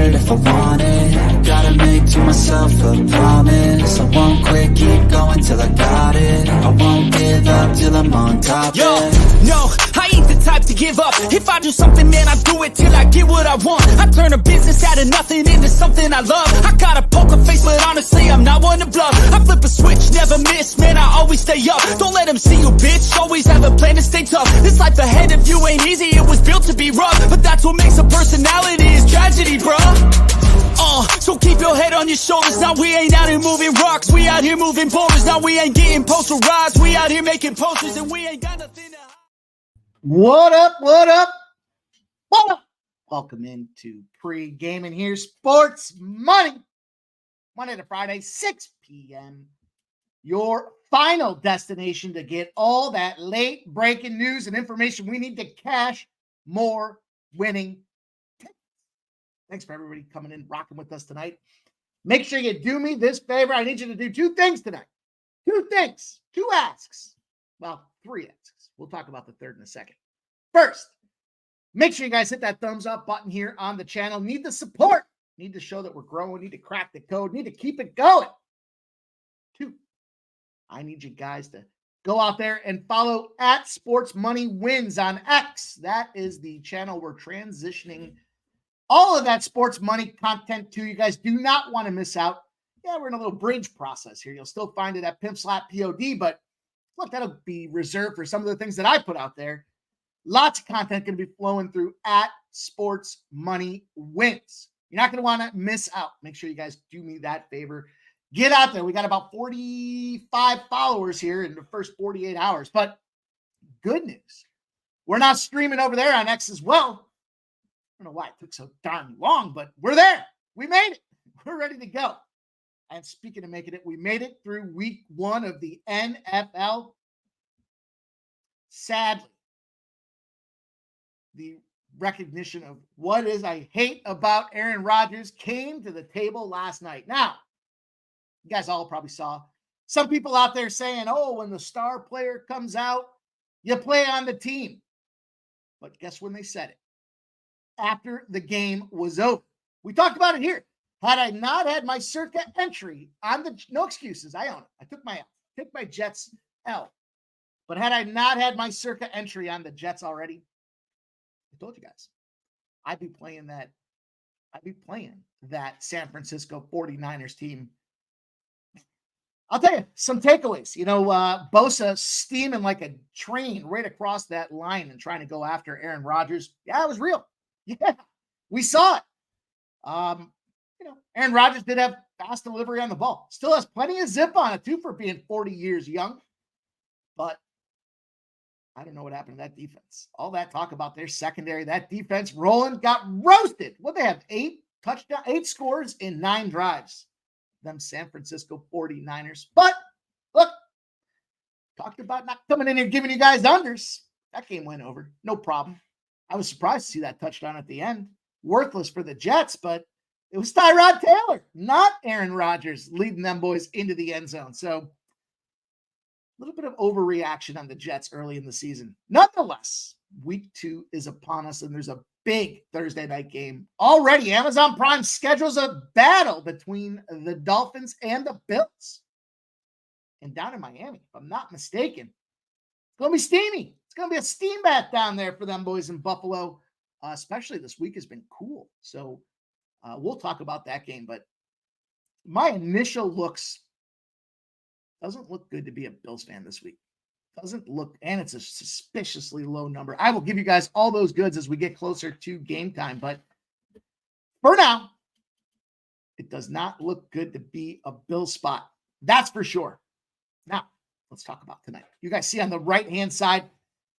it if I want it. Gotta make to myself a promise. I won't quit, keep going till I got it. I won't give up till I'm on top. Yo, no, I ain't the type to give up. If I do something, man, I do it till I get what I want. I turn a business out of nothing into something I love. I got a poker face, but honestly, I'm not one to bluff. I flip a switch, never miss, man, I always stay up. Don't let them see you, bitch, always have a plan to stay tough. This life ahead of you ain't easy, it was built to be rough. But that's what makes a personality, is tragedy, bruh. So keep your head on your shoulders. Now we ain't out here moving rocks, we out here moving boulders. Now we ain't getting posterized, we out here making posters, and we ain't got nothing to hide. What up, what up, what up? Welcome into Pregaming here, Sports Money. Monday to Friday, 6 p.m. Your final destination to get all that late breaking news and information we need to cash more winning tickets. Thanks for everybody coming in, rocking with us tonight. Make sure you do me this favor. I need you to do two things tonight. Two things, two asks. Well, three asks. We'll talk about the third in a second. First, make sure you guys hit that thumbs up button here on the channel. Need the support. Need to show that we're growing. Need to crack the code. Need to keep it going. Two, I need you guys to go out there and follow at Sports Money Wins on X. That is the channel we're transitioning all of that sports money content to. You guys do not want to miss out. Yeah, we're in a little bridge process here. You'll still find it at Pimp Slap POD, but look, that'll be reserved for some of the things that I put out there. Lots of content going to be flowing through at Sports Money Wins. You're not going to want to miss out. Make sure you guys do me that favor. Get out there. We got about 45 followers here in the first 48 hours. But good news, we're not streaming over there on X as well. I don't know why it took so darn long, but we're there. We made it. We're ready to go. And speaking of making it, we made it through week one of the NFL. Sadly, the recognition of what is I hate about Aaron Rodgers came to the table last night. Now, you guys all probably saw some people out there saying, oh, when the star player comes out, you play on the team. But guess when they said it? After the game was over. We talked about it here. Had I not had my circa entry on the, no excuses, I own it. I took my Jets L. But had I not had my circa entry on the Jets already, I told you guys, I'd be playing that San Francisco 49ers team. I'll tell you some takeaways. You know, Bosa steaming like a train right across that line and trying to go after Aaron Rodgers. Yeah, it was real. Yeah, we saw it. You know, Aaron Rodgers did have fast delivery on the ball. Still has plenty of zip on it, too, for being 40 years young. But I don't know what happened to that defense. All that talk about their secondary, that defense rolling, got roasted. What, they have 8 scores in 9 drives. Them San Francisco 49ers. But look, talked about not coming in here giving you guys unders. That game went over. No problem. I was surprised to see that touchdown at the end. Worthless for the Jets, but it was Tyrod Taylor, not Aaron Rodgers, leading them boys into the end zone. So a little bit of overreaction on the Jets early in the season. Nonetheless, week 2 is upon us, and there's a big Thursday night game. Already, Amazon Prime schedules a battle between the Dolphins and the Bills. And down in Miami, if I'm not mistaken, it's going to be steamy. It's going to be a steam bath down there for them boys in Buffalo. Especially this week has been cool. So we'll talk about that game. But my initial looks doesn't look good to be a Bills fan this week. Doesn't look, and it's a suspiciously low number. I will give you guys all those goods as we get closer to game time. But for now, it does not look good to be a Bills spot. That's for sure. Now, let's talk about tonight. You guys see on the right-hand side,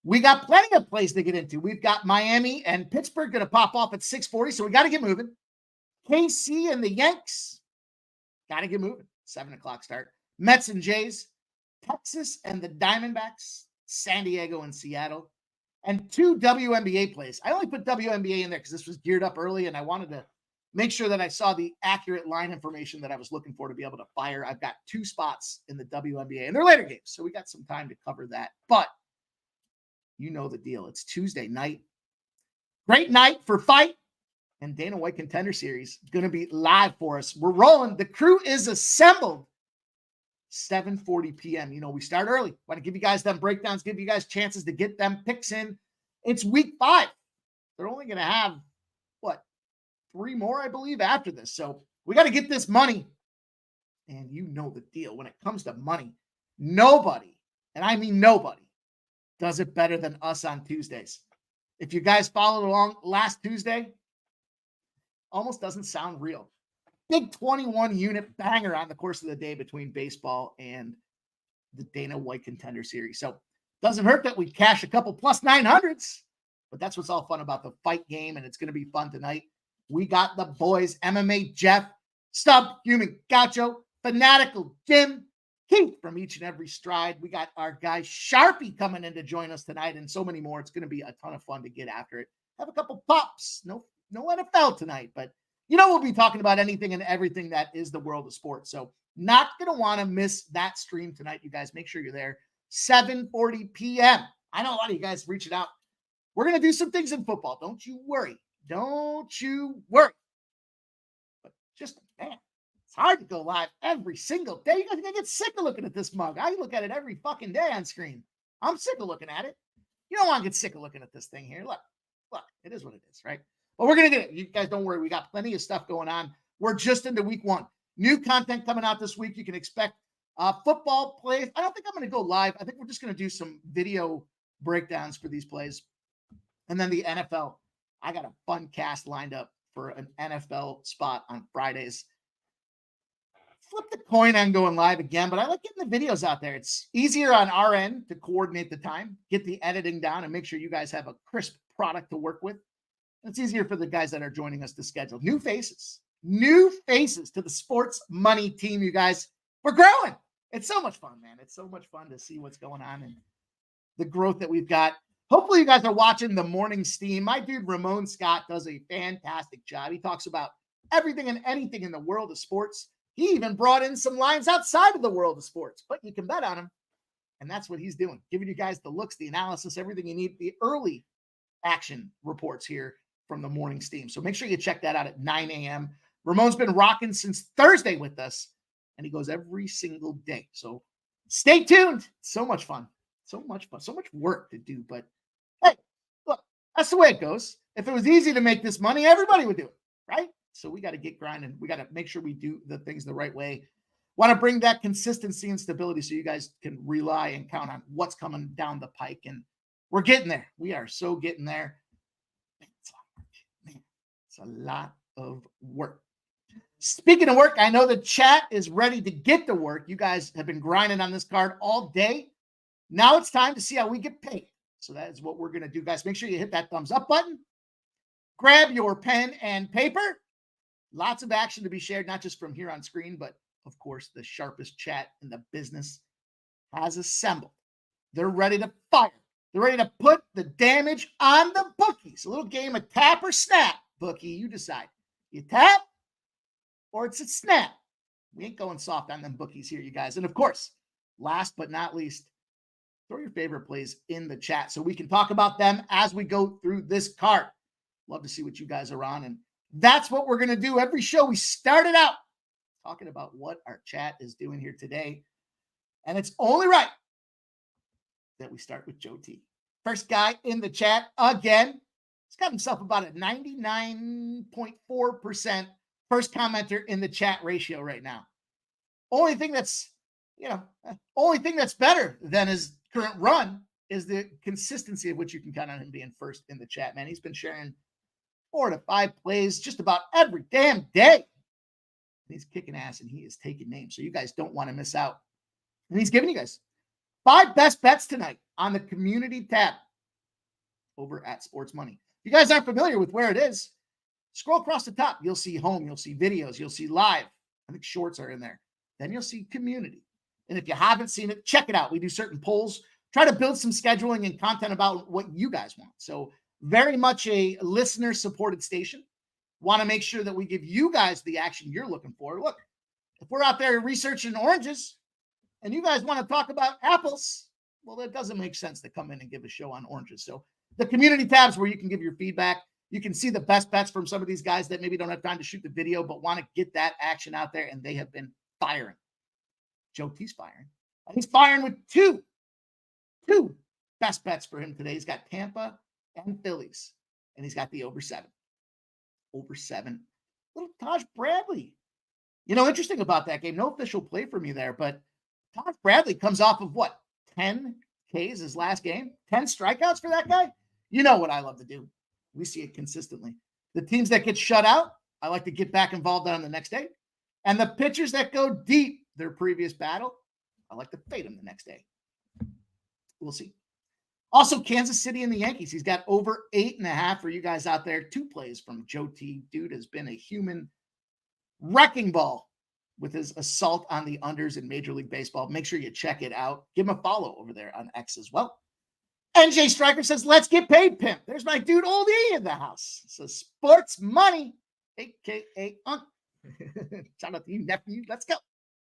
we got plenty of plays to get into. We've got Miami and Pittsburgh going to pop off at 6:40, so we got to get moving. KC and the Yanks, got to get moving. 7 o'clock start. Mets and Jays, Texas and the Diamondbacks, San Diego and Seattle, and 2 WNBA plays. I only put WNBA in there because this was geared up early, and I wanted to make sure that I saw the accurate line information that I was looking for to be able to fire. I've got 2 spots in the WNBA, and they're later games, so we got some time to cover that. But you know the deal. It's Tuesday night. Great night for fight. and Dana White Contender Series going to be live for us. We're rolling. The crew is assembled. 7:40 p.m. You know, we start early. Want to give you guys them breakdowns, give you guys chances to get them picks in. It's week 5. They're only going to have, 3 more, I believe, after this. So we got to get this money. And you know the deal. When it comes to money, nobody, and I mean nobody, does it better than us on Tuesdays. If you guys followed along last Tuesday, almost doesn't sound real. Big 21-unit banger on the course of the day between baseball and the Dana White Contender Series. So doesn't hurt that we cash a couple plus 900s, but that's what's all fun about the fight game, and it's going to be fun tonight. We got the boys, MMA Jeff, Subhuman Gaucho, Fanatical Jim, Keith from each and every stride. We got our guy Sharpie coming in to join us tonight, and so many more. It's going to be a ton of fun to get after it. Have a couple pops. No NFL tonight, but you know we'll be talking about anything and everything that is the world of sports. So not going to want to miss that stream tonight, you guys. Make sure you're there. 7:40 p.m. I know a lot of you guys reaching out. We're going to do some things in football. Don't you worry. Don't you worry. But just, man, it's hard to go live every single day. You guys are going to get sick of looking at this mug. I look at it every fucking day on screen. I'm sick of looking at it. You don't want to get sick of looking at this thing here. Look, it is what it is, right? But we're going to get it. You guys don't worry. We got plenty of stuff going on. We're just into week 1. New content coming out this week. You can expect football plays. I don't think I'm going to go live. I think we're just going to do some video breakdowns for these plays. And then the NFL. I got a fun cast lined up for an NFL spot on Fridays. Flip the coin on going live again, but I like getting the videos out there. It's easier on our end to coordinate the time, get the editing down, and make sure you guys have a crisp product to work with. It's easier for the guys that are joining us to schedule. New faces to the sports money team, you guys. We're growing. It's so much fun, man. It's so much fun to see what's going on and the growth that we've got. Hopefully you guys are watching the morning steam. My dude, Ramon Scott, does a fantastic job. He talks about everything and anything in the world of sports. He even brought in some lines outside of the world of sports, but you can bet on him. And that's what he's doing, giving you guys the looks, the analysis, everything you need, the early action reports here from the morning steam. So make sure you check that out at 9 a.m. Ramon's been rocking since Thursday with us, and he goes every single day. So stay tuned. So much fun. So much fun. So much work to do. But hey, look, that's the way it goes. If it was easy to make this money, everybody would do it, right? So we got to get grinding. We got to make sure we do the things the right way. Want to bring that consistency and stability so you guys can rely and count on what's coming down the pike. And we're getting there. We are so getting there. It's a lot of work. Speaking of work, I know the chat is ready to get to work. You guys have been grinding on this card all day. Now it's time to see how we get paid. So that is what we're going to do, guys. Make sure you hit that thumbs up button. Grab your pen and paper. Lots of action to be shared, not just from here on screen, but of course, the sharpest chat in the business has assembled. They're ready to fire. They're ready to put the damage on the bookies. A little game of tap or snap, bookie. You decide. You tap or it's a snap. We ain't going soft on them bookies here, you guys. And of course, last but not least, throw your favorite plays in the chat so we can talk about them as we go through this card. Love to see what you guys are on. And that's what we're going to do every show. We started out talking about what our chat is doing here today. And it's only right that we start with Joe T. First guy in the chat again. He's got himself about a 99.4% first commenter in the chat ratio right now. Only thing that's better than his current run is the consistency of which you can count on him being first in the chat, man. He's been sharing 4 to 5 plays just about every damn day. And he's kicking ass and he is taking names. So you guys don't want to miss out. And he's giving you guys 5 best bets tonight on the community tab over at Sports Money. If you guys aren't familiar with where it is, scroll across the top. You'll see home. You'll see videos. You'll see live. I think shorts are in there. Then you'll see community. And if you haven't seen it, check it out. We do certain polls, try to build some scheduling and content about what you guys want. So very much a listener-supported station. Want to make sure that we give you guys the action you're looking for. Look, if we're out there researching oranges and you guys want to talk about apples, well, it doesn't make sense to come in and give a show on oranges. So the community tabs where you can give your feedback. You can see the best bets from some of these guys that maybe don't have time to shoot the video, but want to get that action out there, and they have been firing. Joe T's firing. And he's firing with two best bets for him today. He's got Tampa and Phillies, and he's got the over 7. Over 7. Little Taj Bradley. Interesting about that game. No official play for me there, but Taj Bradley comes off of what? 10 Ks his last game? 10 strikeouts for that guy? You know what I love to do. We see it consistently. The teams that get shut out, I like to get back involved on the next day. And the pitchers that go deep their previous battle, I like to fade them the next day. We'll see. Also, Kansas City and the Yankees. He's got over 8.5 for you guys out there. 2 plays from Joe T. Dude has been a human wrecking ball with his assault on the unders in Major League Baseball. Make sure you check it out. Give him a follow over there on X as well. NJ Stryker says, let's get paid, pimp. There's my dude, Old E, in the house. So sports money, a.k.a. Unc. Shout out to you, nephew. Let's go.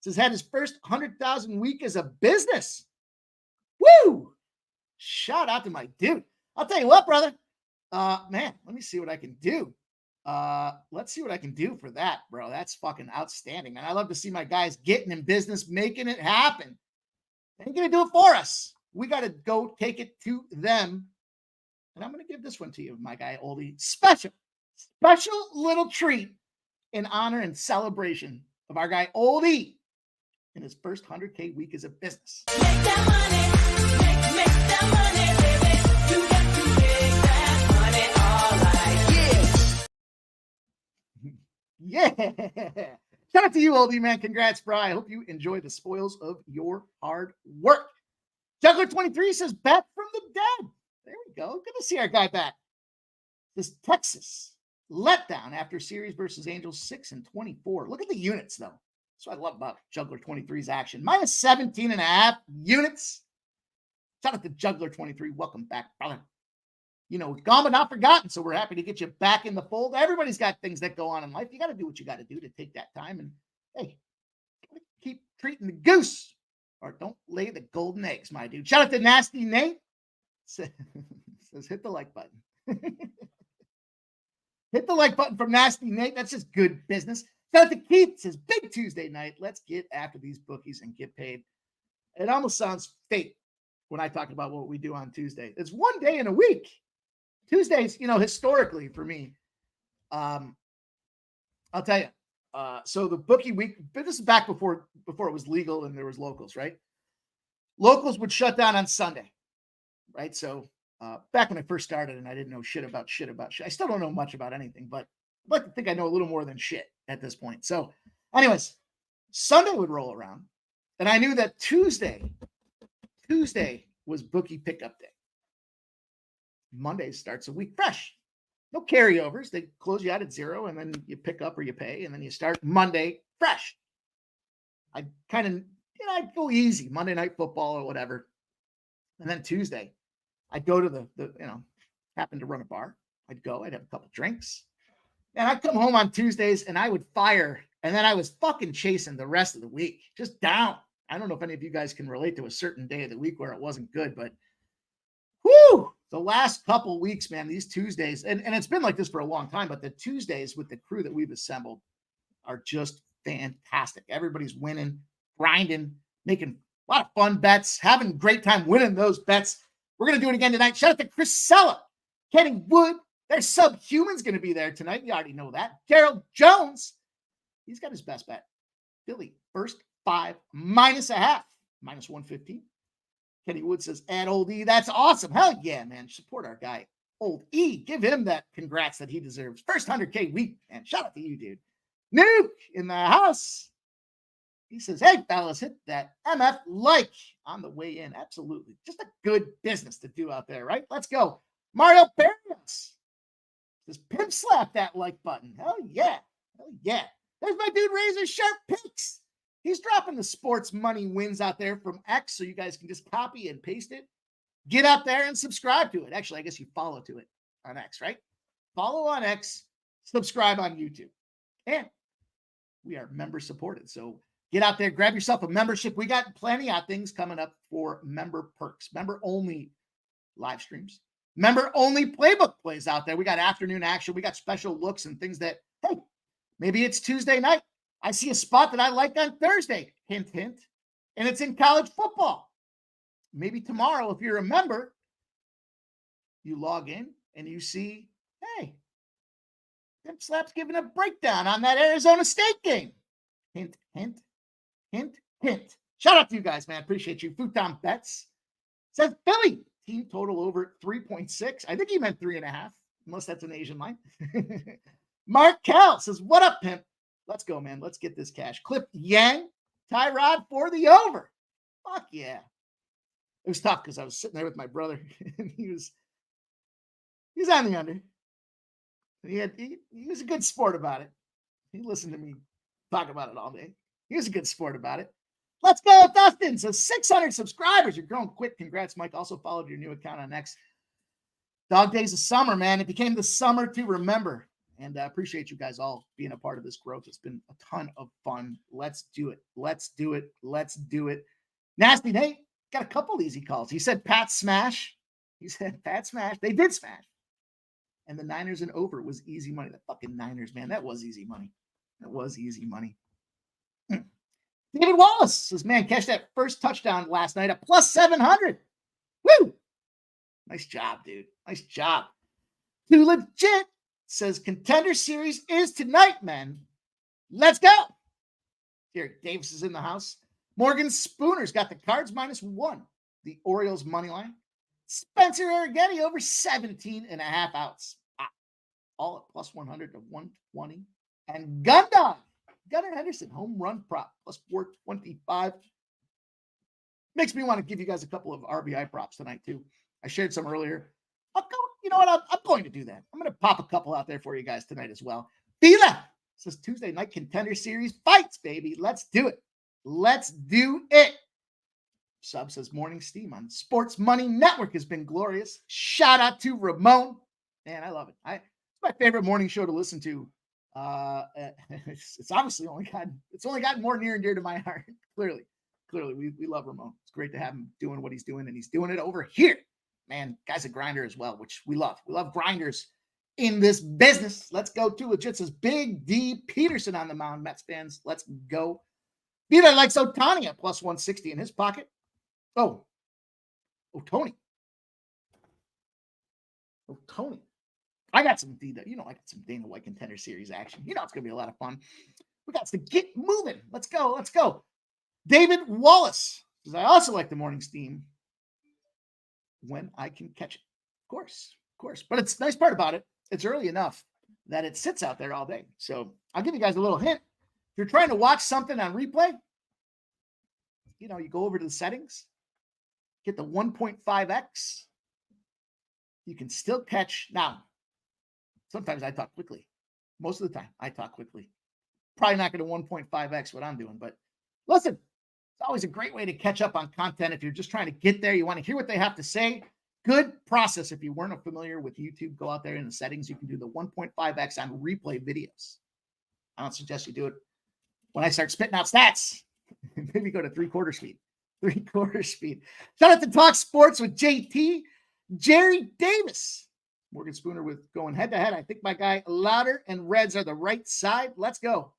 Says, had his first 100,000 week as a business. Woo! Shout out to my dude. I'll tell you what, brother. Man, let me see what I can do. Let's see what I can do for that, bro. That's fucking outstanding, man. I love to see my guys getting in business, making it happen. They ain't going to do it for us. We got to go take it to them. And I'm going to give this one to you, my guy, Oldie. Special little treat in honor and celebration of our guy, Oldie, in his first 100K week as a business. Make that money. Make that money, baby. You got to make that money all right. Yeah. Shout out to you, Oldie, man. Congrats, bro. I hope you enjoy the spoils of your hard work. Juggler23 says, back from the dead. There we go. Good to see our guy back. This Texas letdown after series versus Angels 6-24. Look at the units, though. That's what I love about Juggler23's action. Minus 17.5 units. Shout out to Juggler23. Welcome back, brother. Gone but not forgotten, so we're happy to get you back in the fold. Everybody's got things that go on in life. You got to do what you got to do to take that time. And, hey, keep treating the goose. Or don't lay the golden eggs, my dude. Shout out to Nasty Nate. Says hit the like button. Hit the like button from Nasty Nate. That's just good business. Shout out to Keith. Says big Tuesday night. Let's get after these bookies and get paid. It almost sounds fake when I talk about what we do on Tuesday. It's one day in a week. Tuesdays, historically for me, I'll tell you. So the bookie week, but this is back before it was legal and there was locals, right? Locals would shut down on Sunday, right? So back when I first started and I didn't know shit about shit. I still don't know much about anything, but I'd like to think I know a little more than shit at this point. So anyways, Sunday would roll around and I knew that Tuesday was bookie pickup day. Monday starts a week fresh. No carryovers. They close you out at 0, and then you pick up or you pay, and then you start Monday fresh. I kind of, I'd go easy, Monday Night Football or whatever. And then Tuesday, I'd go to the happen to run a bar. I'd have a couple drinks. And I'd come home on Tuesdays, and I would fire, and then I was fucking chasing the rest of the week, just down. I don't know if any of you guys can relate to a certain day of the week where it wasn't good, but whoo! The last couple weeks, man, these Tuesdays, and it's been like this for a long time, but the Tuesdays with the crew that we've assembled are just fantastic. Everybody's winning, grinding, making a lot of fun bets, having a great time winning those bets. We're going to do it again tonight. Shout out to Chris Sella, Kenny Wood. Their subhuman's going to be there tonight. You already know that. Gerald Jones, he's got his best bet. Philly, first 5, -0.5, -115. Kenny Wood says, add Old E. That's awesome. Hell yeah, man. Support our guy, Old E. Give him that congrats that he deserves. First 100K week, man. Shout out to you, dude. Nuke in the house. He says, hey, fellas, hit that MF like on the way in. Absolutely. Just a good business to do out there, right? Let's go. Mario Barrios says, pimp slap that like button. Hell yeah. Hell yeah. There's my dude Razor Sharp Picks. He's dropping the sports money wins out there from X, so you guys can just copy and paste it. Get out there and subscribe to it. Actually, I guess you follow to it on X, right? Follow on X, subscribe on YouTube. And we are member supported. So get out there, grab yourself a membership. We got plenty of things coming up for member perks, member only live streams, member only playbook plays out there. We got afternoon action. We got special looks and things that, hey, maybe it's Tuesday night. I see a spot that I like on Thursday. Hint, hint. And it's in college football. Maybe tomorrow, if you're a member, you log in and you see, hey, Pimp Slap's giving a breakdown on that Arizona State game. Hint, hint, hint, hint. Shout out to you guys, man. Appreciate you. Futon Bets says Philly team total over 3.6. I think he meant 3.5, unless that's an Asian line. Mark Cal says, what up, Pimp? Let's go, man. Let's get this cash. Clip Yang, Tyrod for the over. Fuck yeah. It was tough because I was sitting there with my brother and he was on the under. He was a good sport about it. He listened to me talk about it all day. He was a good sport about it. Let's go, Dustin. So 600 subscribers. You're growing quick. Congrats, Mike. Also followed your new account on X. Dog Days of Summer, man. It became the summer to remember. And I appreciate you guys all being a part of this growth. It's been a ton of fun. Let's do it. Let's do it. Let's do it. Nasty Nate got a couple easy calls. He said Pat smash. He said Pat smash. They did smash. And the Niners and over was easy money. The fucking Niners, man. That was easy money. That was easy money. David Wallace says, man, catch that first touchdown last night at plus 700. Woo! Nice job, dude. Nice job. Too legit says Contender Series is tonight, man. Let's go. Derek Davis is in the house. Morgan Spooner's got the Cards -1. The Orioles money line. Spencer Arrighetti over 17.5 outs. All at plus 100 to 120. And Gundog, Gunnar Henderson, home run prop, plus 425. Makes me want to give you guys a couple of RBI props tonight, too. I shared some earlier. I'll go, you know what? I'm going to do that. I'm going to pop a couple out there for you guys tonight as well. Fila says Tuesday night Contender Series fights, baby. Let's do it. Let's do it. Sub says Morning Steam on Sports Money Network has been glorious. Shout out to Ramon. Man, I love it. It's my favorite morning show to listen to. It's obviously only gotten more near and dear to my heart. Clearly, we love Ramon. It's great to have him doing what he's doing, and he's doing it over here. Man, guy's a grinder as well, which we love. We love grinders in this business. Let's go to legit. Says Big D Peterson on the mound. Mets fans, let's go. Vita likes Otani at plus 160 in his pocket. Oh, Tony. I got some I got some Dana White Contender Series action. It's going to be a lot of fun. We got to get moving. Let's go. David Wallace says, I also like the morning steam when I can catch it. Of course. But it's the nice part about it. It's early enough that it sits out there all day. So I'll give you guys a little hint. If you're trying to watch something on replay, you go over to the settings, get the 1.5x. You can still catch. Now, sometimes I talk quickly. Most of the time, I talk quickly. Probably not going to 1.5x what I'm doing, but listen, it's always a great way to catch up on content. If you're just trying to get there, you want to hear what they have to say. Good process. If you weren't familiar with YouTube, go out there in the settings. You can do the 1.5x on replay videos. I don't suggest you do it when I start spitting out stats. Maybe go to 3/4 speed. 3/4 speed. Shout out to Talk Sports with JT. Jerry Davis. Morgan Spooner with going head-to-head. I think my guy Louder and Reds are the right side. Let's go.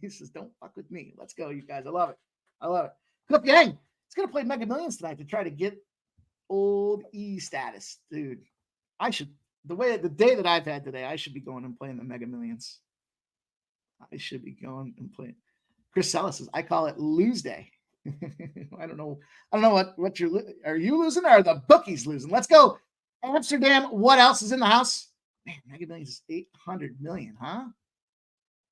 He says, don't fuck with me. Let's go, you guys. I love it. Clip Yang. He's going to play Mega Millions tonight to try to get old E status. Dude, the day that I've had today, I should be going and playing the Mega Millions. I should be going and playing. Chris Sellis says, I call it lose day. I don't know what are you losing or are the bookies losing? Let's go. Amsterdam. What else is in the house? Man, Mega Millions is 800 million, huh?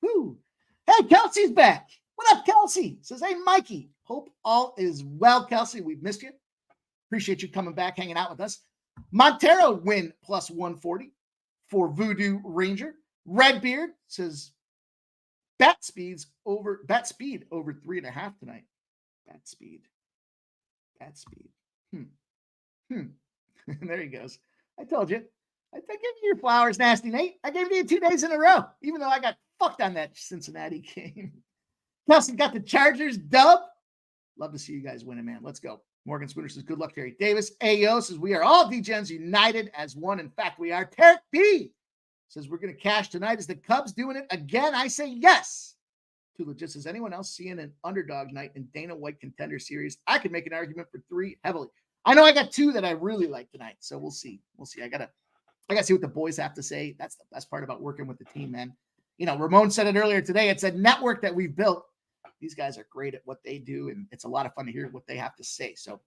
Woo. Hey, Kelsey's back. What up, Kelsey? Says, hey, Mikey. Hope all is well, Kelsey. We've missed you. Appreciate you coming back, hanging out with us. Montero win plus 140 for Voodoo Ranger. Redbeard says, bet speed over 3.5 tonight. Bet speed. There he goes. I told you. I gave you your flowers, Nasty Nate. I gave you 2 days in a row, even though I got fucked on that Cincinnati game. Kelsey got the Chargers dub. Love to see you guys winning, man. Let's go. Morgan Spooner says, good luck, Terry Davis. AO says, we are all D-Gens united as one. In fact, we are. Tarek B says, we're going to cash tonight. Is the Cubs doing it again? I say yes. Too legit says, anyone else seeing an underdog night in Dana White Contender Series? I could make an argument for 3 heavily. I know I got 2 that I really like tonight, so we'll see. We'll see. I gotta see what the boys have to say. That's the best part about working with the team, man. You know, Ramon said it earlier today. It's a network that we've built. These guys are great at what they do, and it's a lot of fun to hear what they have to say. So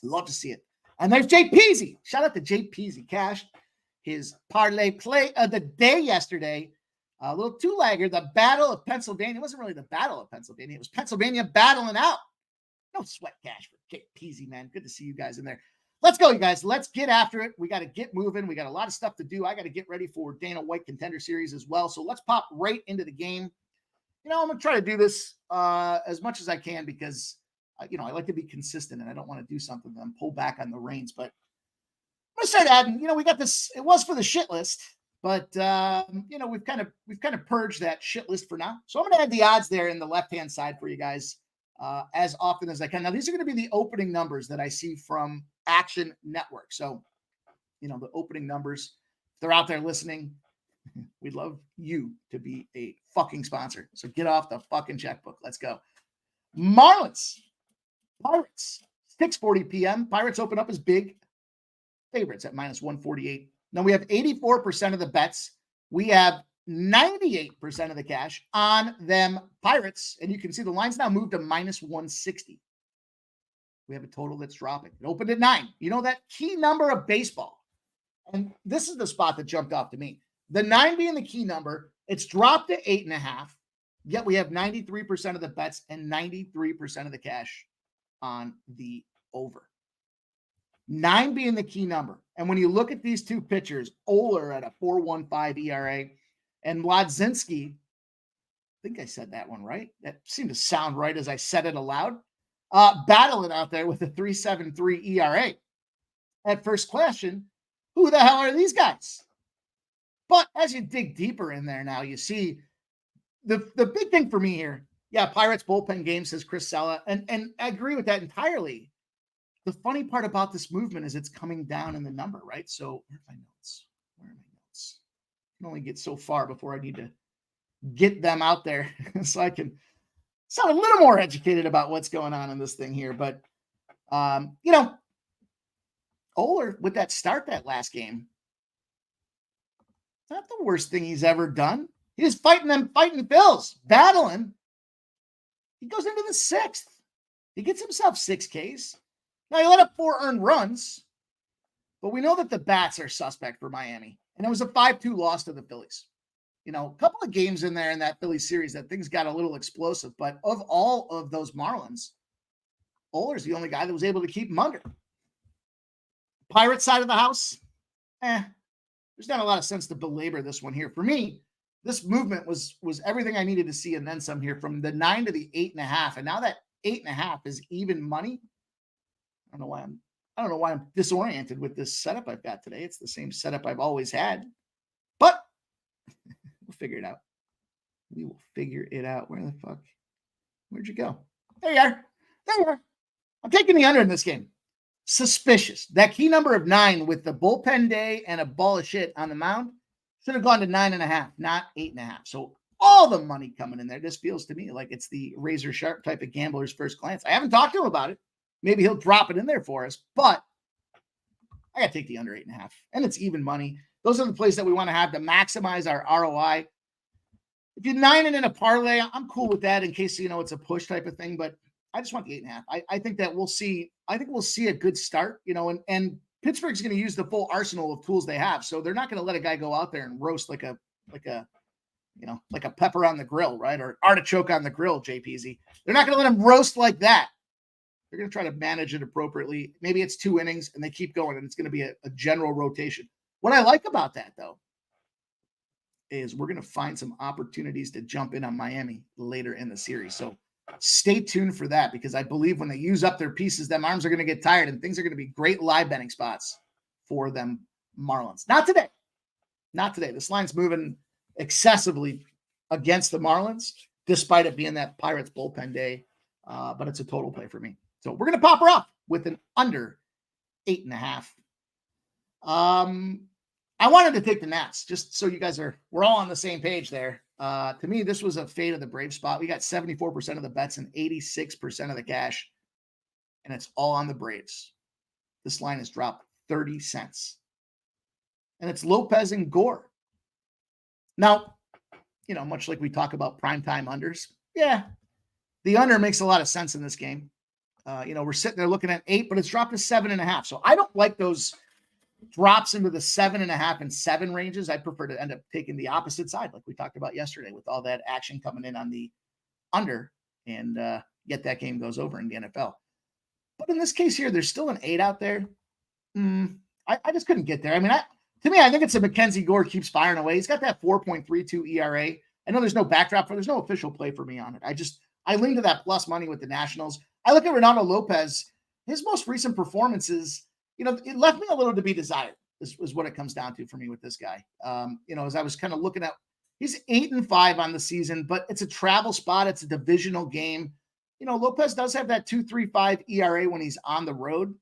love to see it. And there's Jay Peasy. Shout out to Jay Peasy. Cashed his parlay play of the day yesterday. A little two-legger, the Battle of Pennsylvania. It wasn't really the Battle of Pennsylvania. It was Pennsylvania battling out. No sweat cash for Jay Peasy, man. Good to see you guys in there. Let's go, you guys. Let's get after it. We got to get moving. We got a lot of stuff to do. I got to get ready for Dana White Contender Series as well. So let's pop right into the game. You know, I'm going to try to do this as much as I can because, you know, I like to be consistent and I don't want to do something and pull back on the reins. But I'm going to start adding, you know, we got this. It was for the shit list, but, you know, we've kind of purged that shit list for now. So I'm going to add the odds there in the left-hand side for you guys as often as I can. Now, these are going to be the opening numbers that I see from Action Network. So, you know, the opening numbers, if they're out there listening, we'd love you to be a fucking sponsor. So get off the fucking checkbook. Let's go. Marlins, Pirates, 6:40 p.m. Pirates open up as big favorites at -148. Now we have 84% of the bets. We have 98% of the cash on them Pirates. And you can see the line's now moved to -160. We have a total that's dropping. It opened at 9. You know, that key number of baseball. And this is the spot that jumped off to me. The 9 being the key number, it's dropped to 8.5. Yet we have 93% of the bets and 93% of the cash on the over. 9 being the key number. And when you look at these two pitchers, Oler at a 4.15 ERA and Mlodzinski, I think I said that one right. That seemed to sound right as I said it aloud. Battling out there with a 3.73 ERA. At first question, who the hell are these guys? But as you dig deeper in there now, you see the big thing for me here. Yeah, Pirates bullpen game, says Chris Sella. And I agree with that entirely. The funny part about this movement is it's coming down in the number, right? So where are my notes? Where are my notes? I can only get so far before I need to get them out there so I can sound a little more educated about what's going on in this thing here. But, you know, Oler with that start that last game, not the worst thing he's ever done. He was fighting Phils, battling. He goes into the 6th. He gets himself 6 Ks. Now, he let up 4 earned runs, but we know that the bats are suspect for Miami. And it was a 5-2 loss to the Phillies. You know, a couple of games in there in that Phillies series that things got a little explosive. But of all of those Marlins, Oler's the only guy that was able to keep them under. Pirate side of the house, there's not a lot of sense to belabor this one here. For me, this movement was everything I needed to see and then some here from the 9 to the 8.5. And now that 8.5 is even money. I don't know why I'm disoriented with this setup I've got today. It's the same setup I've always had, but we'll figure it out. We will figure it out. Where the fuck? Where'd you go? There you are. There you are. I'm taking the under in this game. Suspicious. That key number of 9 with the bullpen day and a ball of shit on the mound should have gone to 9.5, not 8.5. So all the money coming in there. This feels to me like it's the razor sharp type of gambler's first glance. I haven't talked to him about it. Maybe he'll drop it in there for us, but I got to take the under 8.5, and it's even money. Those are the plays that we want to have to maximize our ROI. If you're 9 and in a parlay, I'm cool with that in case, you know, it's a push type of thing, but I just want the 8.5. I think that we'll see a good start, you know, and Pittsburgh's going to use the full arsenal of tools they have. So they're not going to let a guy go out there and roast like a pepper on the grill, right? Or artichoke on the grill, JPZ. They're not going to let him roast like that. They're going to try to manage it appropriately. Maybe it's 2 innings and they keep going and it's going to be a general rotation. What I like about that, though, is we're going to find some opportunities to jump in on Miami later in the series. So stay tuned for that, because I believe when they use up their pieces, them arms are going to get tired and things are going to be great live betting spots for them Marlins. Not today. Not today. This line's moving excessively against the Marlins, despite it being that Pirates bullpen day. But it's a total play for me. So we're going to pop her off. with an under 8.5. I wanted to take the Nats just so you guys we're all on the same page there. To me, this was a fade of the brave spot. We got 74% of the bets and 86% of the cash, and it's all on the Braves. This line has dropped 30 cents. And it's Lopez and Gore. Now, much like we talk about primetime unders, yeah, the under makes a lot of sense in this game. We're sitting there looking at 8, but it's dropped to 7.5. So I don't like those drops into the 7.5 and 7 ranges. I'd prefer to end up taking the opposite side, like we talked about yesterday, with all that action coming in on the under and get that game goes over in the NFL. But in this case here, there's still an 8 out there. I just couldn't get there. I mean, to me, I think it's a Mackenzie Gore keeps firing away. He's got that 4.32 ERA. I know there's no backdrop there's no official play for me on it. I lean to that plus money with the Nationals. I look at Ronaldo Lopez. His most recent performances, it left me a little to be desired, is what it comes down to for me with this guy. As I was kind of looking at, he's 8-5 on the season, but it's a travel spot. It's a divisional game. Lopez does have that 2.35 ERA when he's on the road,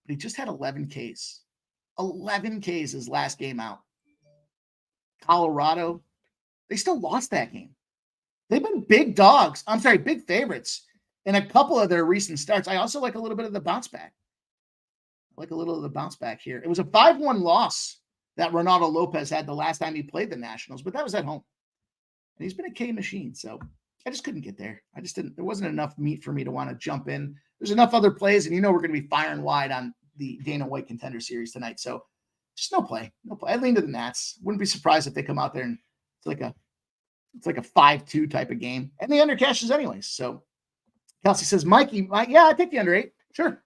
but he just had 11 Ks. 11 Ks his last game out. Colorado, they still lost that game. They've been big favorites in a couple of their recent starts. I also like a little bit of the bounce back. Here. It was a 5-1 loss that Ronaldo Lopez had the last time he played the Nationals, but that was at home. And he's been a K machine, so I just couldn't get there. There wasn't enough meat for me to want to jump in. There's enough other plays, and we're going to be firing wide on the Dana White Contender Series tonight. So just no play. I lean to the Nats. Wouldn't be surprised if they come out there and it's like a 5-2 type of game. And the under cashes anyways. So Kelsey says, Mikey, yeah, I take the under 8. Sure.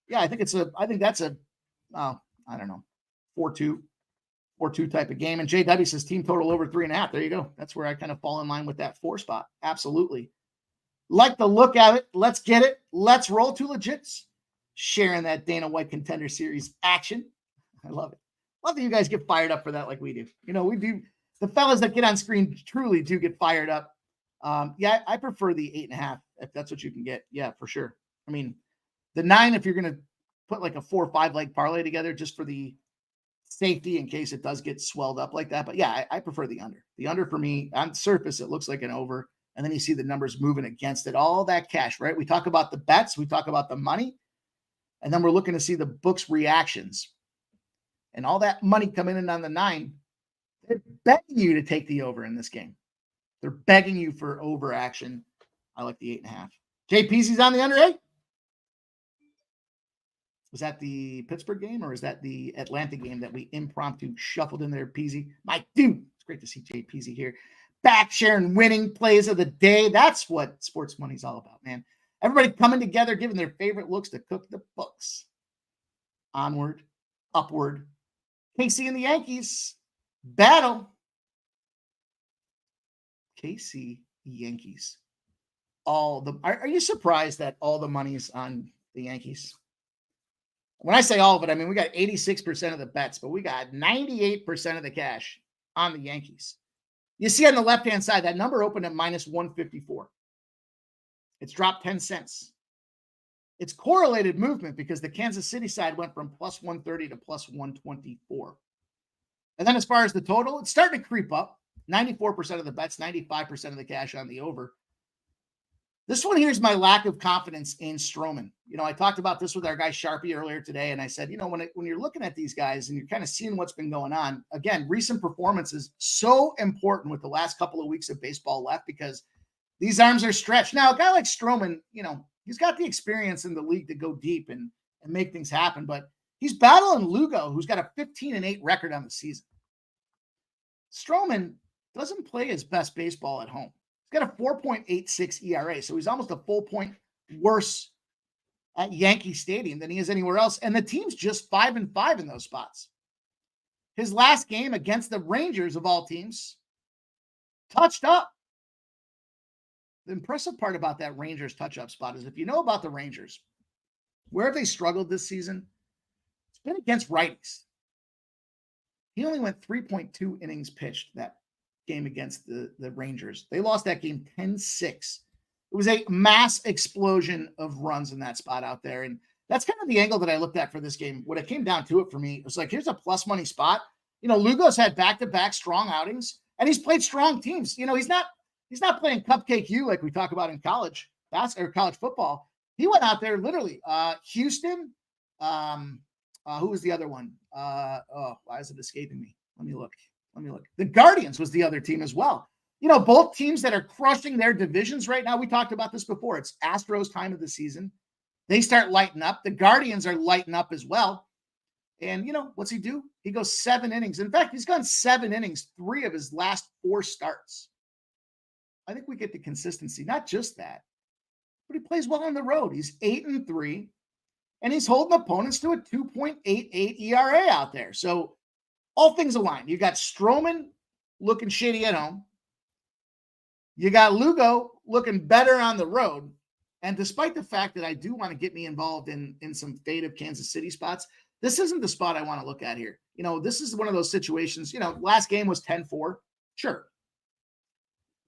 Yeah, I think that's a I don't know, 4-2 type of game. And JW says team total over 3.5. There you go. That's where I kind of fall in line with that 4 spot. Absolutely. Like the look at it. Let's get it. Let's roll to legits. Sharing that Dana White Contender Series action. I love it. Love that you guys get fired up for that like we do. We do. The fellas that get on screen truly do get fired up. Yeah, I prefer the 8.5 if that's what you can get. Yeah, for sure. I mean, the 9, if you're going to put like a 4 or 5 leg parlay together just for the safety in case it does get swelled up like that. But yeah, I prefer the under. The under for me, on the surface, it looks like an over. And then you see the numbers moving against it. All that cash, right? We talk about the bets. We talk about the money. And then we're looking to see the books' reactions. And all that money coming in on the 9, they're begging you to take the over in this game. They're begging you for over action. I like the 8.5. JPC's on the under 8. Was that the Pittsburgh game or is that the Atlanta game that we impromptu shuffled in there, Peasy? My dude, it's great to see JPC here. Back sharing winning plays of the day. That's what sports money's all about, man. Everybody coming together, giving their favorite looks to cook the books. Onward, upward. KC and the Yankees. Battle. KC Yankees. Are you surprised that all the money's on the Yankees? When I say all of it, I mean we got 86% of the bets, but we got 98% of the cash on the Yankees. You see on the left-hand side, that number opened at minus 154. It's dropped 10 cents. It's correlated movement because the Kansas City side went from plus 130 to plus 124. And then as far as the total, it's starting to creep up. 94% of the bets, 95% of the cash on the over. This one here is my lack of confidence in Stroman. I talked about this with our guy Sharpie earlier today, and I said, when you're looking at these guys and you're kind of seeing what's been going on, again, recent performance is so important with the last couple of weeks of baseball left because these arms are stretched. Now, a guy like Stroman, he's got the experience in the league to go deep and make things happen, but he's battling Lugo, who's got a 15-8 record on the season. Stroman doesn't play his best baseball at home. He's got a 4.86 ERA, so he's almost a full point worse at Yankee Stadium than he is anywhere else, and the team's just 5-5 in those spots. His last game against the Rangers, of all teams, touched up. The impressive part about that Rangers touch-up spot is if you know about the Rangers, where have they struggled this season? It's been against righties. He only went 3.2 innings pitched that game against the Rangers. They lost that game 10-6 It was a mass explosion of runs in that spot out there. And that's kind of the angle that I looked at for this game. When it came down to it for me, it was like, here's a plus money spot. Lugo's had back-to-back strong outings, and he's played strong teams. He's not playing cupcake U like we talk about in college basketball or college football. He went out there literally. Houston. Who was the other one? Why is it escaping me? Let me look. The Guardians was the other team as well. Both teams that are crushing their divisions right now. We talked about this before. It's Astros time of the season. They start lighting up. The Guardians are lighting up as well. And what's he do? He goes 7 innings. In fact, he's gone 7 innings, 3 of his last 4 starts. I think we get the consistency. Not just that, but he plays well on the road. He's 8-3, and he's holding opponents to a 2.88 ERA out there. So all things aligned. You got Stroman looking shitty at home. You got Lugo looking better on the road. And despite the fact that I do want to get me involved in some fade of Kansas City spots, this isn't the spot I want to look at here. This is one of those situations, last game was 10-4. Sure.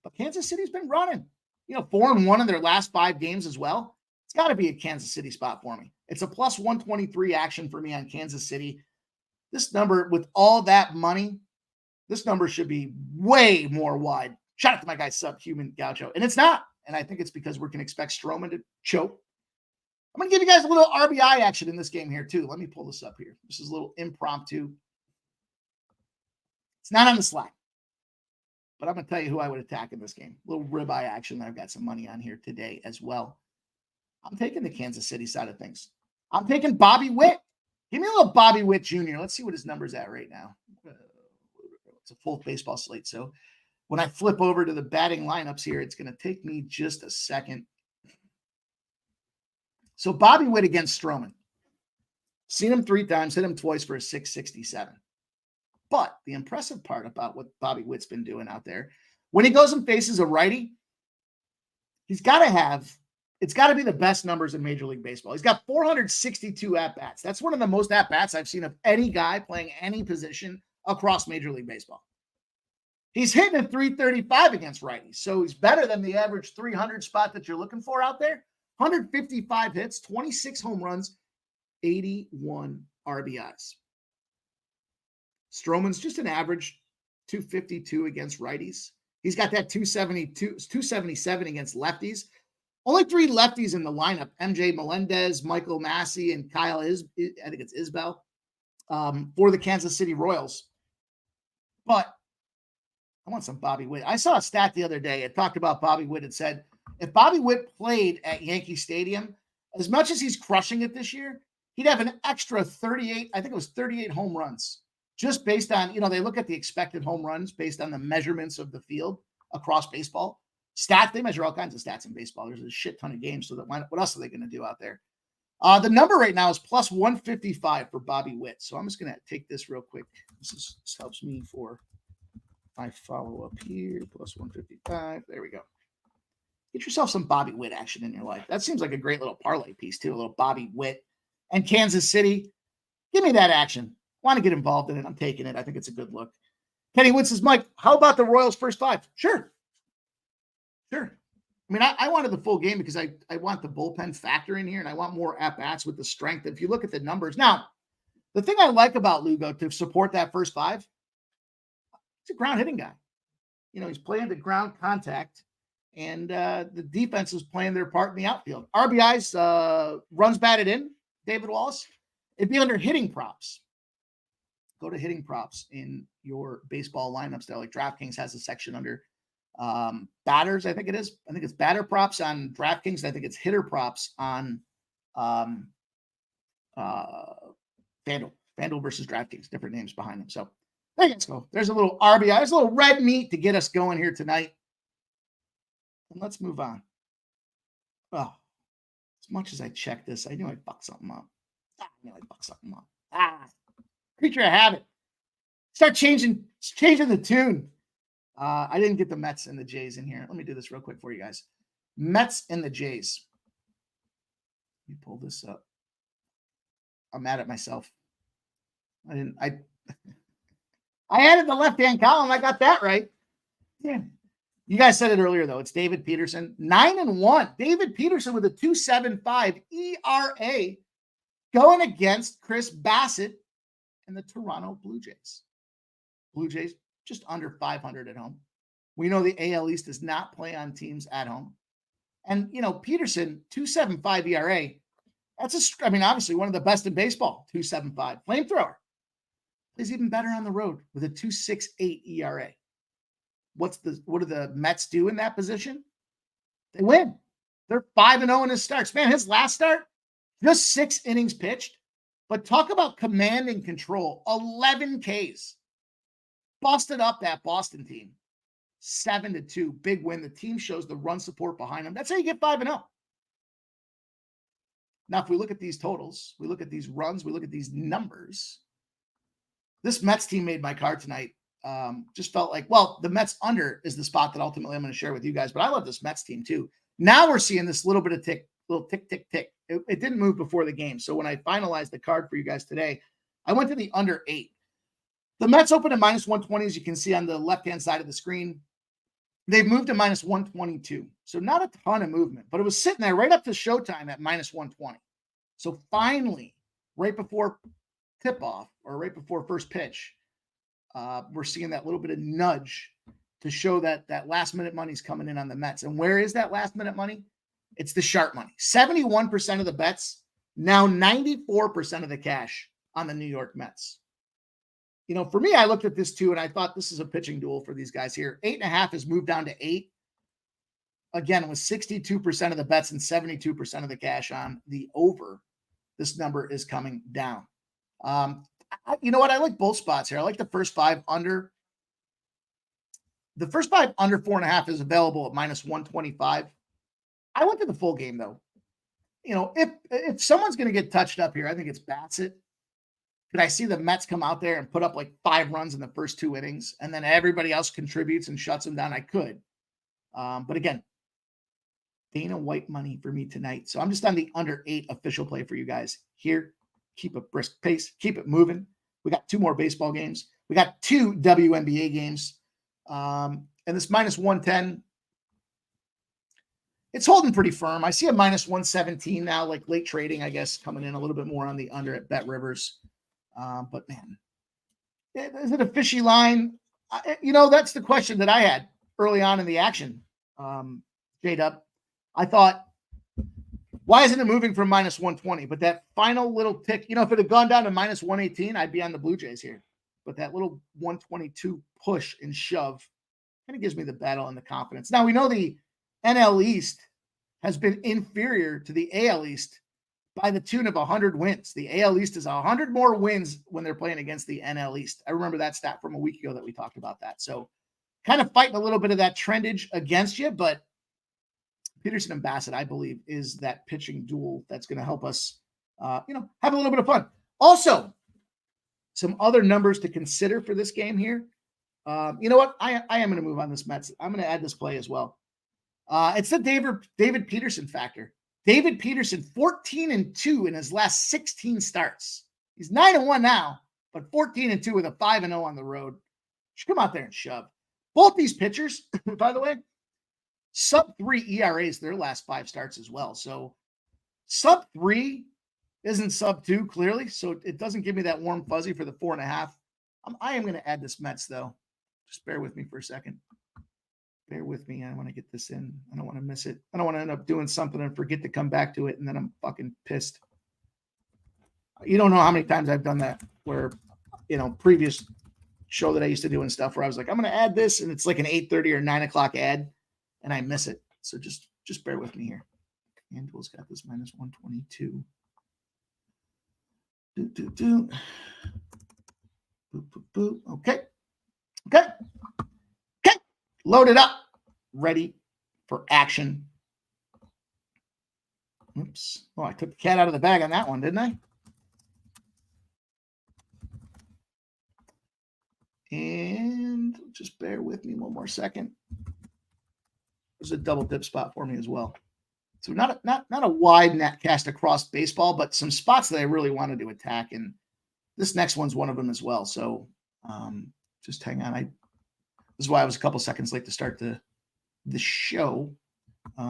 But Kansas City's been running, 4-1 in their last 5 games as well. It's got to be a Kansas City spot for me. It's a plus 123 action for me on Kansas City. This number, with all that money, this number should be way more wide. Shout out to my guy Subhuman Gaucho. And it's not. And I think it's because we can expect Stroman to choke. I'm going to give you guys a little RBI action in this game here, too. Let me pull this up here. This is a little impromptu. It's not on the slide, but I'm going to tell you who I would attack in this game. A little ribeye action that I've got some money on here today as well. I'm taking the Kansas City side of things. I'm taking Bobby Witt. Give me a little Bobby Witt Jr. Let's see what his number's at right now. It's a full baseball slate, so when I flip over to the batting lineups here, it's going to take me just a second. So Bobby Witt against Stroman. Seen him 3 times, hit him twice for a 667. But the impressive part about what Bobby Witt's been doing out there, when he goes and faces a righty, it's got to be the best numbers in Major League Baseball. He's got 462 at-bats. That's one of the most at-bats I've seen of any guy playing any position across Major League Baseball. He's hitting a 335 against righties, so he's better than the average 300 spot that you're looking for out there. 155 hits, 26 home runs, 81 RBIs. Stroman's just an average 252 against righties. He's got that 277 against lefties. Only 3 lefties in the lineup: MJ Melendez, Michael Massey, and Kyle I think it's Isbell for the Kansas City Royals. But I want some Bobby Witt. I saw a stat the other day. It talked about Bobby Witt. It said, if Bobby Witt played at Yankee Stadium, as much as he's crushing it this year, he'd have an extra 38, I think it was 38 home runs, just based on, they look at the expected home runs based on the measurements of the field across baseball. They measure all kinds of stats in baseball. There's a shit ton of games, so that what else are they going to do out there? The number right now is plus 155 for Bobby Witt. So I'm just going to take this real quick. This helps me for my follow-up here. Plus 155. There we go. Get yourself some Bobby Witt action in your life. That seems like a great little parlay piece, too. A little Bobby Witt and Kansas City. Give me that action. Want to get involved in it. I'm taking it. I think it's a good look. Kenny Wood says, Mike, how about the Royals' first 5? Sure. I mean, I wanted the full game because I want the bullpen factor in here, and I want more at-bats with the strength. If you look at the numbers. Now, the thing I like about Lugo to support that first 5, he's a ground hitting guy. He's playing the ground contact, and the defense is playing their part in the outfield. RBIs, runs batted in, David Wallace. It'd be under hitting props. Go to hitting props in your baseball lineups there. Like DraftKings has a section under batters, I think it is. I think it's batter props on DraftKings. I think it's hitter props on FanDuel versus DraftKings. Different names behind them. So there you go. There's a little RBI. There's a little red meat to get us going here tonight. And let's move on. Oh, as much as I check this, I knew I fucked something up. Creature of habit. Start changing the tune. I didn't get the Mets and the Jays in here. Let me do this real quick for you guys. Mets and the Jays. Let me pull this up. I'm mad at myself. I added the left-hand column. I got that right. Yeah. You guys said it earlier, though. It's David Peterson, 9-1. David Peterson with a 2.75 ERA going against Chris Bassett and the Toronto Blue Jays. Blue Jays just under 500 at home. We know the AL East does not play on teams at home. And, Peterson, 2.75 ERA. Obviously one of the best in baseball, 2.75. Flamethrower. Plays even better on the road with a 2.68 ERA. What do the Mets do in that position? They win. They're 5-0 in his starts. Man, his last start, just 6 innings pitched. But talk about command and control. 11 Ks. Busted up that Boston team. 7-2. Big win. The team shows the run support behind them. That's how you get 5-0. Now, if we look at these totals, we look at these runs, we look at these numbers. This Mets team made my card tonight. Just felt like, the Mets under is the spot that ultimately I'm going to share with you guys. But I love this Mets team too. Now we're seeing this little bit of tick. It didn't move before the game. So when I finalized the card for you guys today, I went to the under 8. The Mets opened at -120, as you can see on the left-hand side of the screen. They've moved to -122. So not a ton of movement, but it was sitting there right up to showtime at -120. So finally, right before tip-off or right before first pitch, we're seeing that little bit of nudge to show that last-minute money's coming in on the Mets. And where is that last-minute money? It's the sharp money. 71% of the bets, now 94% of the cash on the New York Mets. For me, I looked at this too, and I thought this is a pitching duel for these guys here. 8.5 has moved down to 8. Again, with 62% of the bets and 72% of the cash on the over, this number is coming down. You know what? I like both spots here. I like the first 5 under. The first 5 under 4.5 is available at -125. I went to the full game, though. If someone's going to get touched up here, I think it's Bassett. Could I see the Mets come out there and put up like 5 runs in the first 2 innings and then everybody else contributes and shuts them down? I could. But again, Dana White money for me tonight. So I'm just on the under 8 official play for you guys here. Keep a brisk pace. Keep it moving. We got 2 more baseball games. We got 2 WNBA games. And this -110, it's holding pretty firm. I see a -117 now, like late trading, I guess, coming in a little bit more on the under at Bet Rivers. But man, is it a fishy line? That's the question that I had early on in the action. J-Dub, I thought, why isn't it moving from -120? But that final little tick, if it had gone down to -118, I'd be on the Blue Jays here. But that little 122 push and shove kind of gives me the battle and the confidence. Now, we know the NL East has been inferior to the AL East by the tune of 100 wins. The AL East is 100 more wins when they're playing against the NL East. I remember that stat from a week ago that we talked about that. So kind of fighting a little bit of that trendage against you, but Peterson and Bassett, I believe, is that pitching duel that's going to help us, have a little bit of fun. Also, some other numbers to consider for this game here. You know what? I am going to move on this Mets. I'm going to add this play as well. It's the David Peterson factor. David Peterson, 14-2 in his last 16 starts. He's 9-1 now, but 14-2 with a 5-0 on the road. Should come out there and shove. Both these pitchers, by the way, sub-3 ERAs their last 5 starts as well. So sub-3 isn't sub-2 clearly, so it doesn't give me that warm fuzzy for the 4.5. I am going to add this Mets though. Just bear with me for a second. Bear with me. I want to get this in. I don't want to miss it. I don't want to end up doing something and forget to come back to it, and then I'm fucking pissed. You don't know how many times I've done that where, previous show that I used to do and stuff where I was like, I'm going to add this, and it's like an 8:30 or 9 o'clock ad, and I miss it. So just bear with me here. FanDuel's got this -122. Boop, boop, boop. Okay. Loaded up. Ready for action. Oops. Oh, I took the cat out of the bag on that one, didn't I? And just bear with me one more second. There's a double dip spot for me as well. So not a wide net cast across baseball, but some spots that I really wanted to attack. And this next one's one of them as well. So just hang on. This is why I was a couple seconds late to start the the show. There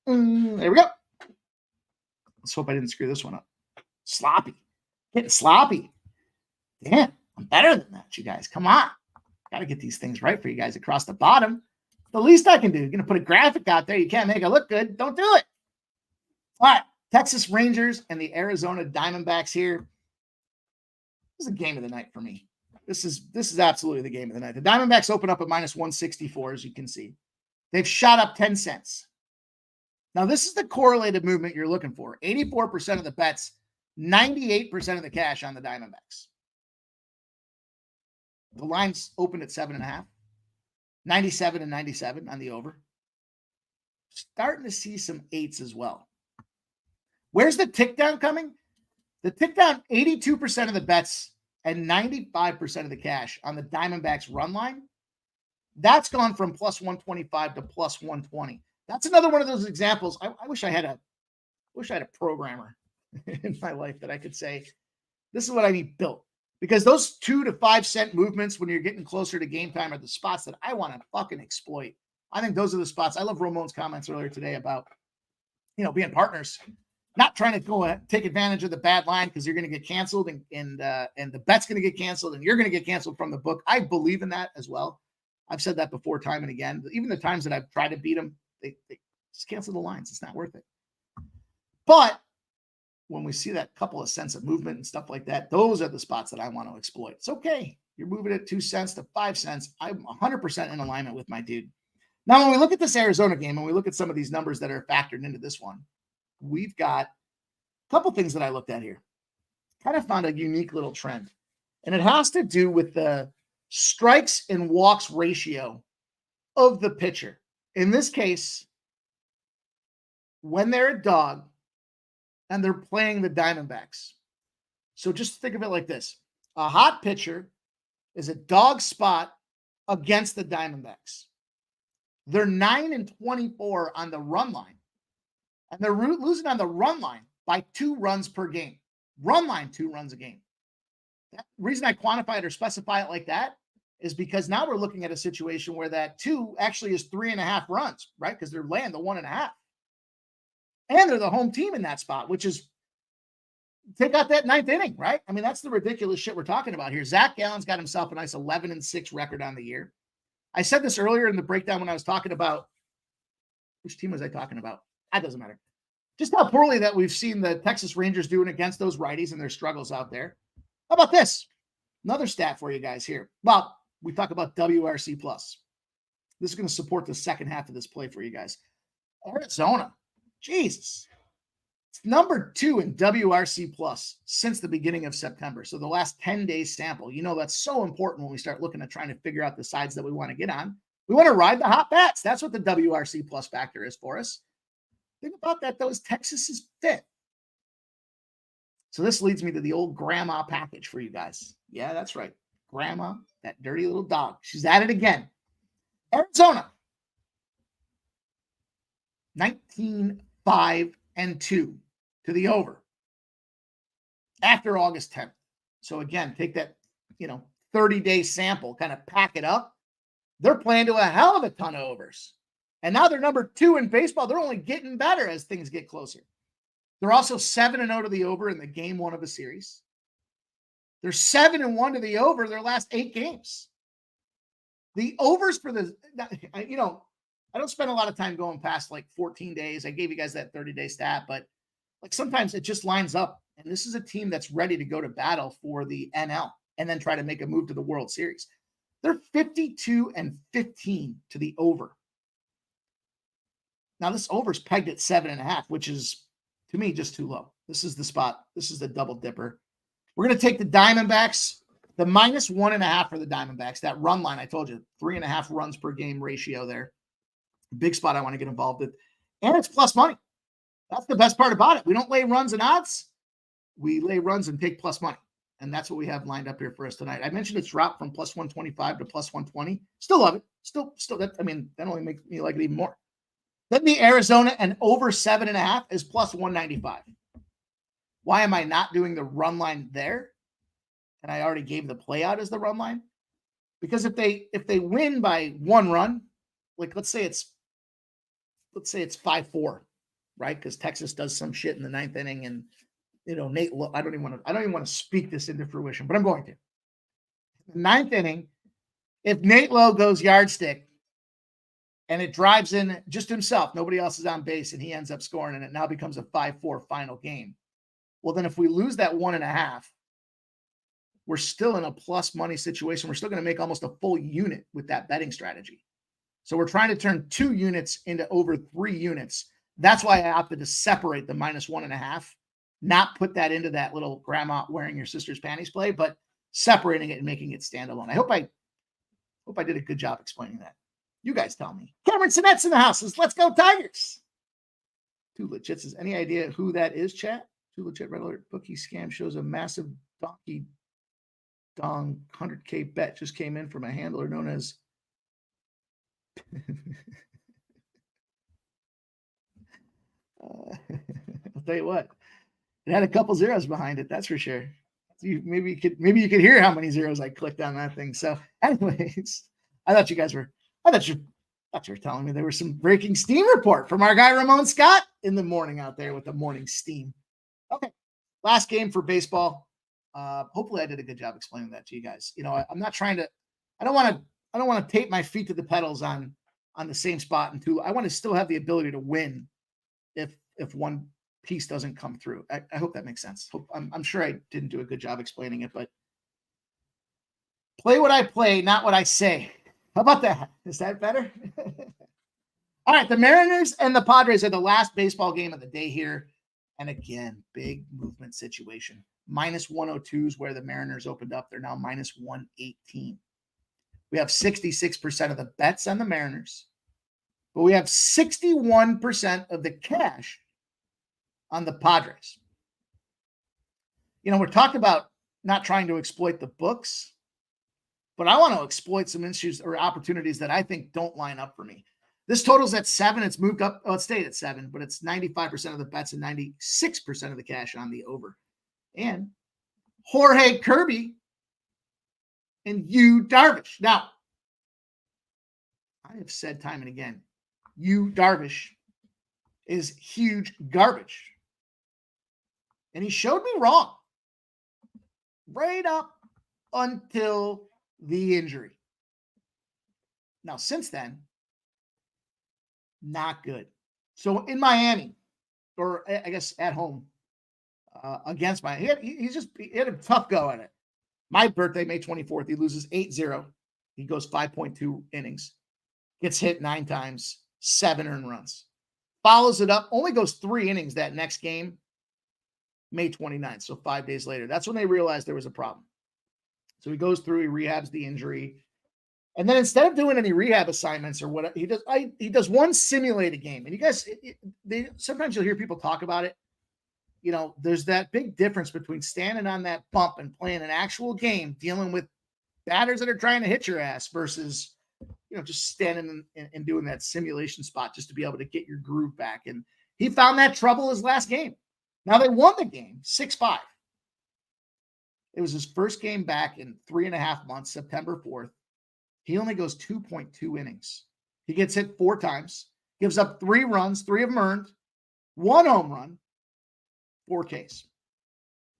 we go. Let's hope I didn't screw this one up. Sloppy. Getting sloppy. Damn, I'm better than that, you guys. Come on. Got to get these things right for you guys across the bottom. The least I can do. You're going to put a graphic out there. You can't make it look good. Don't do it. All right. Texas Rangers and the Arizona Diamondbacks here. This is a game of the night for me. This is absolutely the game of the night. The Diamondbacks open up at minus 164, as you can see. They've shot up 10 cents. Now, this is the correlated movement you're looking for. 84% of the bets, 98% of the cash on the Diamondbacks. The lines opened at 7.5. 97 and 97 on the over. Starting to see some 8s as well. Where's the tick down coming? The tick down, 82% of the bets and 95% of the cash on the Diamondbacks run line. That's gone from plus 125 to plus 120. That's another one of those examples. I wish I had a programmer in my life that I could say, this is what I need built. Because those 2 to 5 cent movements when you're getting closer to game time are the spots that I want to fucking exploit. I think those are the spots. I love Ramon's comments earlier today about, being partners, not trying to go take advantage of the bad line because you're going to get canceled and the bet's going to get canceled and you're going to get canceled from the book. I believe in that as well. I've said that before time and again. Even the times that I've tried to beat them, they just cancel the lines. It's not worth it. But when we see that couple of cents of movement and stuff like that, those are the spots that I want to exploit. It's okay. You're moving it 2 cents to 5 cents. I'm 100% in alignment with my dude. Now, when we look at this Arizona game and we look at some of these numbers that are factored into this one, we've got a couple things that I looked at here. Kind of found a unique little trend. And it has to do with the strikes and walks ratio of the pitcher. In this case, when they're a dog, and they're playing the Diamondbacks. So just think of it like this. A hot pitcher is a dog spot against the Diamondbacks. They're 9 and 24 on the run line. And they're losing on the run line by 2 runs per game. Run line, 2 runs a game. The reason I quantify it or specify it like that is because now we're looking at a situation where that 2 actually is 3.5 runs, right? Because they're laying the 1.5. And they're the home team in that spot, which is take out that 9th inning, right? I mean, that's the ridiculous shit we're talking about here. Zach Gallen's got himself a nice 11-6 record on the year. I said this earlier in the breakdown when I was talking about which team was I talking about? That doesn't matter. Just how poorly that we've seen the Texas Rangers doing against those righties and their struggles out there. How about this? Another stat for you guys here. Well, we talk about WRC plus. This is going to support the second half of this play for you guys. Arizona. Jesus. It's number 2 in WRC plus since the beginning of September. So the last 10 days sample. That's so important when we start looking at trying to figure out the sides that we want to get on. We want to ride the hot bats. That's what the WRC plus factor is for us. Think about that, though, is Texas is 5th. So this leads me to the old grandma package for you guys. Yeah, that's right. Grandma, that dirty little dog. She's at it again. Arizona. 19-5-2 to the over after August 10th. So again, take that, 30-day sample, kind of pack it up. They're playing to a hell of a ton of overs. And now they're number 2 in baseball. They're only getting better as things get closer. They're also 7-0 to the over in the game 1 of a series. They're 7-1 to the over their last 8 games. The overs for the, I don't spend a lot of time going past like 14 days. I gave you guys that 30-day stat, but like sometimes it just lines up. And this is a team that's ready to go to battle for the NL and then try to make a move to the World Series. They're 52-15 to the over. Now this over is pegged at 7.5, which is to me just too low. This is the spot. This is the double dipper. We're going to take the Diamondbacks, the minus 1.5 for the Diamondbacks. That run line, I told you, 3.5 runs per game ratio there. Big spot I want to get involved with. And it's plus money. That's the best part about it. We don't lay runs and odds. We lay runs and take plus money. And that's what we have lined up here for us tonight. I mentioned it's dropped from plus 125 to plus 120. Still love it. Still that only makes me like it even more. Then the Arizona and over 7.5 is plus 195. Why am I not doing the run line there? And I already gave the play out as the run line. Because if they win by 1 run, like let's say it's 5-4, right? Because Texas does some shit in the 9th inning, and Nate. I don't even want to speak this into fruition, but I'm going to. The 9th inning, if Nate Lowe goes yardstick and it drives in just himself, nobody else is on base, and he ends up scoring, and it now becomes a 5-4 final game. Well, then if we lose that 1.5, we're still in a plus money situation. We're still going to make almost a full unit with that betting strategy. So we're trying to turn 2 units into over 3 units. That's why I opted to separate the -1.5, not put that into that little grandma wearing your sister's panties play, but separating it and making it standalone. I hope I did a good job explaining that. You guys tell me. Cameron Sinette's in the house. Says, let's go Tigers. Too Legit says, any idea who that is, chat? Too Legit Red Alert bookie scam shows a massive donkey dong 100K bet just came in from a handler known as I'll tell you what, it had a couple zeros behind it, that's for sure. Maybe you could hear how many zeros I clicked on that thing. So anyways, I thought you were telling me there was some breaking steam report from our guy Ramon Scott in the morning out there with the morning steam. Okay, last game for baseball. Hopefully I did a good job explaining that to you guys. I'm not trying to, I don't want to tape my feet to the pedals on the same spot. And two, I want to still have the ability to win if one piece doesn't come through. I hope that makes sense. I'm sure I didn't do a good job explaining it, but play what I play, not what I say. How about that? Is that better? All right. The Mariners and the Padres are the last baseball game of the day here. And again, big movement situation. -102 is where the Mariners opened up. They're now -118. We have 66% of the bets on the Mariners, but we have 61% of the cash on the Padres. We're talking about not trying to exploit the books, but I want to exploit some issues or opportunities that I think don't line up for me. This total's at 7. It's moved up. Oh, it stayed at 7, but it's 95% of the bets and 96% of the cash on the over. And Jorge Kirby and Yu Darvish. Now, I have said time and again, Yu Darvish is huge garbage. And he showed me wrong right up until the injury. Now, since then, not good. So in Miami, or I guess at home, against Miami, he had a tough go at it. My birthday, May 24th, he loses 8-0. He goes 5.2 innings, gets hit 9 times, 7 earned runs. Follows it up, only goes 3 innings that next game, May 29th, so 5 days later. That's when they realized there was a problem. So he goes through, he rehabs the injury. And then instead of doing any rehab assignments or what he does one simulated game. And you guys, sometimes you'll hear people talk about it. There's that big difference between standing on that bump and playing an actual game, dealing with batters that are trying to hit your ass versus, just standing and doing that simulation spot just to be able to get your groove back. And he found that trouble his last game. Now they won the game 6-5. It was his first game back in 3.5 months, September 4th. He only goes 2.2 innings. He gets hit 4 times, gives up 3 runs, 3 of them earned, 1 home run, 4 Ks,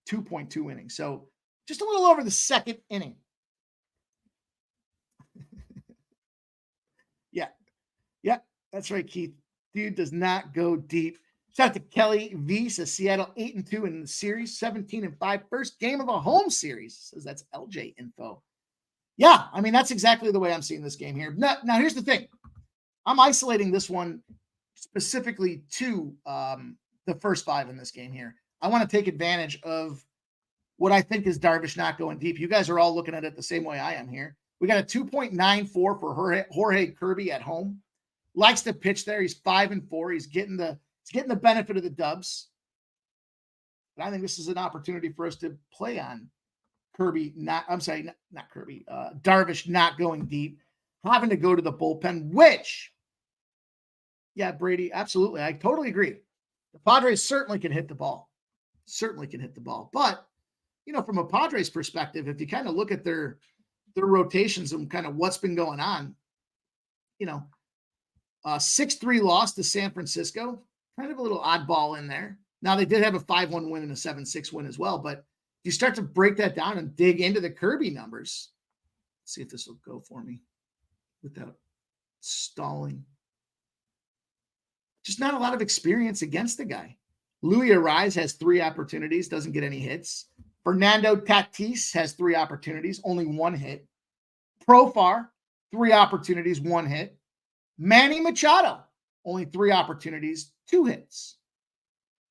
2.2 innings. So just a little over the second inning. Yeah, that's right, Keith. Dude does not go deep. Shout out to Kelly V. Says Seattle 8-2 in the series, 17-5. First game of a home series. Says that's LJ info. Yeah, I mean, that's exactly the way I'm seeing this game here. Now here's the thing. I'm isolating this one specifically to the first 5 in this game here. I want to take advantage of what I think is Darvish not going deep. You guys are all looking at it the same way I am here. We got a 2.94 for Jorge Kirby at home. Likes to pitch there. He's 5-4. He's getting the benefit of the dubs. But I think this is an opportunity for us to play on Kirby, not Kirby, Darvish not going deep, having to go to the bullpen, which, yeah, Brady, absolutely. I totally agree. The Padres certainly can hit the ball. But, from a Padres perspective, if you kind of look at their their rotations and kind of what's been going on. 6-3 loss to San Francisco, kind of a little oddball in there. Now they did have a 5-1 win and a 7-6 win as well, but you start to break that down and dig into the Kirby numbers. Let's see if this will go for me without stalling. Just not a lot of experience against the guy. Louis Arise has 3 opportunities, doesn't get any hits. Fernando Tatis has 3 opportunities, only 1 hit. Profar, 3 opportunities, 1 hit. Manny Machado, only 3 opportunities, 2 hits.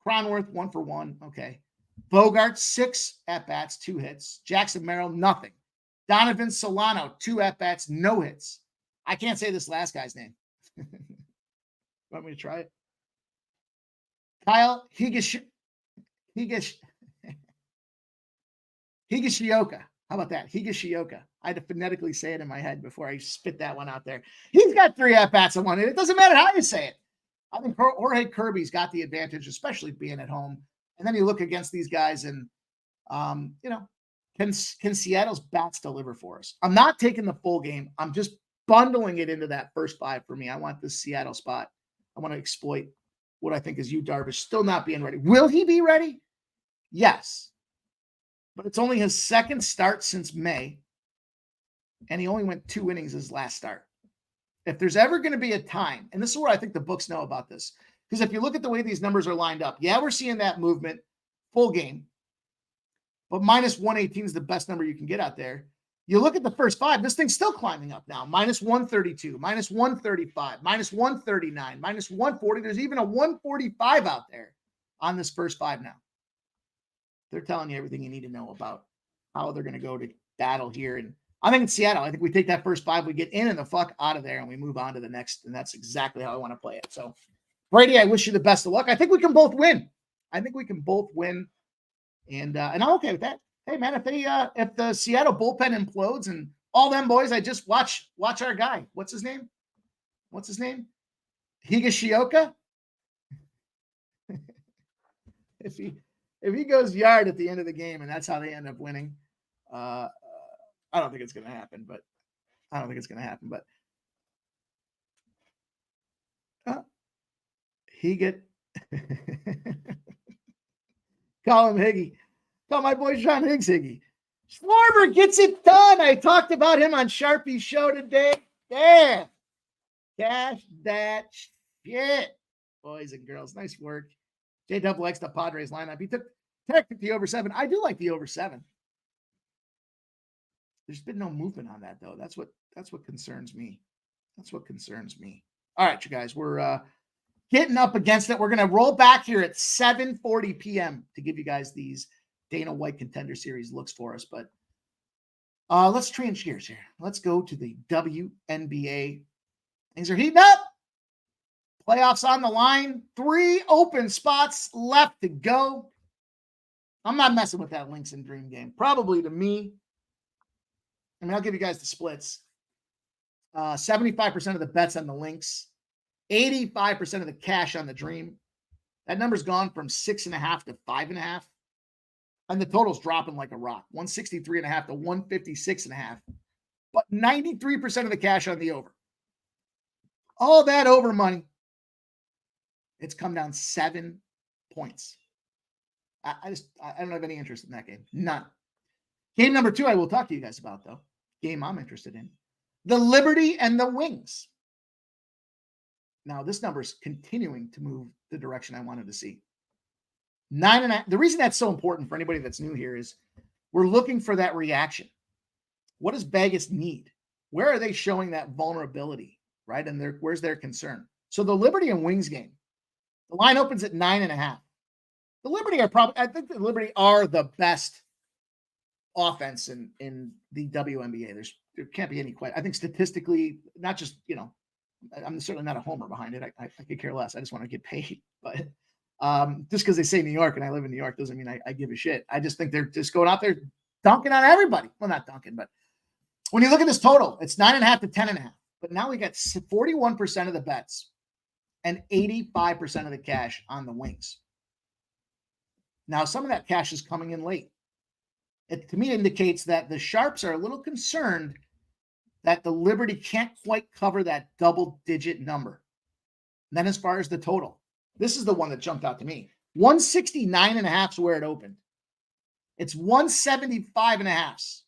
Cronworth, 1 for 1. Okay. Bogart, 6 at-bats, 2 hits. Jackson Merrill, nothing. Donovan Solano, 2 at-bats, no hits. I can't say this last guy's name. Want me to try it? Kyle Higashioka. How about that? Higashioka. I had to phonetically say it in my head before I spit that one out there. He's got 3 at-bats and 1 hit. It doesn't matter how you say it. I think Jorge Kirby's got the advantage, especially being at home. And then you look against these guys and, can Seattle's bats deliver for us? I'm not taking the full game. I'm just bundling it into that first 5 for me. I want this Seattle spot. I want to exploit what I think is Yu Darvish still not being ready. Will he be ready? Yes. But it's only his 2nd start since May. And he only went 2 innings his last start. If there's ever going to be a time, and this is where I think the books know about this, because if you look at the way these numbers are lined up, yeah, we're seeing that movement full game, but minus 118 is the best number you can get out there. You look at the first 5, this thing's still climbing up now. Minus 132, minus 135, minus 139, minus 140. There's even a 145 out there on this first 5 now. They're telling you everything you need to know about how they're going to go to battle here. And I think in Seattle, I think we take that first 5, we get in and the fuck out of there, and we move on to the next. And that's exactly how I want to play it. So, Brady, I wish you the best of luck. I think we can both win. And I'm okay with that. Hey man, if the Seattle bullpen implodes and all them boys, I just watch our guy. What's his name? Higashioka. If he goes yard at the end of the game and that's how they end up winning, I don't think it's going to happen. But call him Higgy. Call my boy Sean Higgs Higgy. Schwarber gets it done. I talked about him on Sharpie's show today. Damn. Cash that shit. Boys and girls, nice work. J-Dub likes the Padres lineup. He took the over 7. I do like the over 7. There's been no movement on that, though. That's what concerns me. All right, you guys, we're getting up against it. We're going to roll back here at 7:40 p.m. to give you guys these Dana White Contender Series looks for us. But let's change gears here. Let's go to the WNBA. Things are heating up. Playoffs on the line. 3 open spots left to go. I'm not messing with that Lynx and Dream game. Probably to me. I mean, I'll give you guys the splits. 75% of the bets on the Lynx. 85% of the cash on the Dream. That number's gone from 6.5 to 5.5. And the total's dropping like a rock. 163.5 to 156.5. But 93% of the cash on the over. All that over money. It's come down 7 points. I don't have any interest in that game. None. Game number 2, I will talk to you guys about, though. Game I'm interested in. The Liberty and the Wings. Now, this number is continuing to move the direction I wanted to see. 9.5. The reason that's so important for anybody that's new here is we're looking for that reaction. What does Vegas need? Where are they showing that vulnerability, right? And where's their concern? So the Liberty and Wings game, the line opens at 9.5. The Liberty I think the Liberty are the best offense in the WNBA. There can't be any question. I think statistically, not just, I'm certainly not a homer behind it. I could care less. I just want to get paid. But just because they say New York and I live in New York doesn't mean I give a shit. I just think they're just going out there dunking on everybody. Well, not dunking, but when you look at this total, it's 9.5 to 10.5. But now we got 41% of the bets and 85% of the cash on the Wings. Now, some of that cash is coming in late. It to me indicates that the Sharps are a little concerned that the Liberty can't quite cover that double-digit number. And then as far as the total, this is the one that jumped out to me. 169.5 is where it opened. It's 175.5.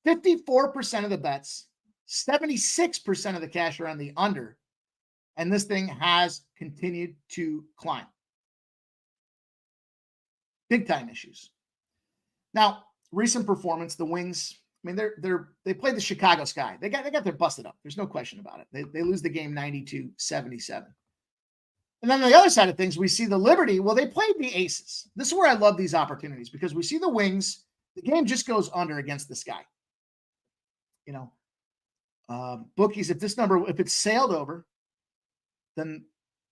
54% of the bets, 76% of the cash are on the under, and this thing has continued to climb. Big time issues. Now, recent performance, the Wings, I mean, they played the Chicago Sky. They got their busted up. There's no question about it. They lose the game 92-77. And then on the other side of things, we see the Liberty. Well, they played the Aces. This is where I love these opportunities because we see the Wings. The game just goes under against the Sky. You know, bookies, if it's sailed over, then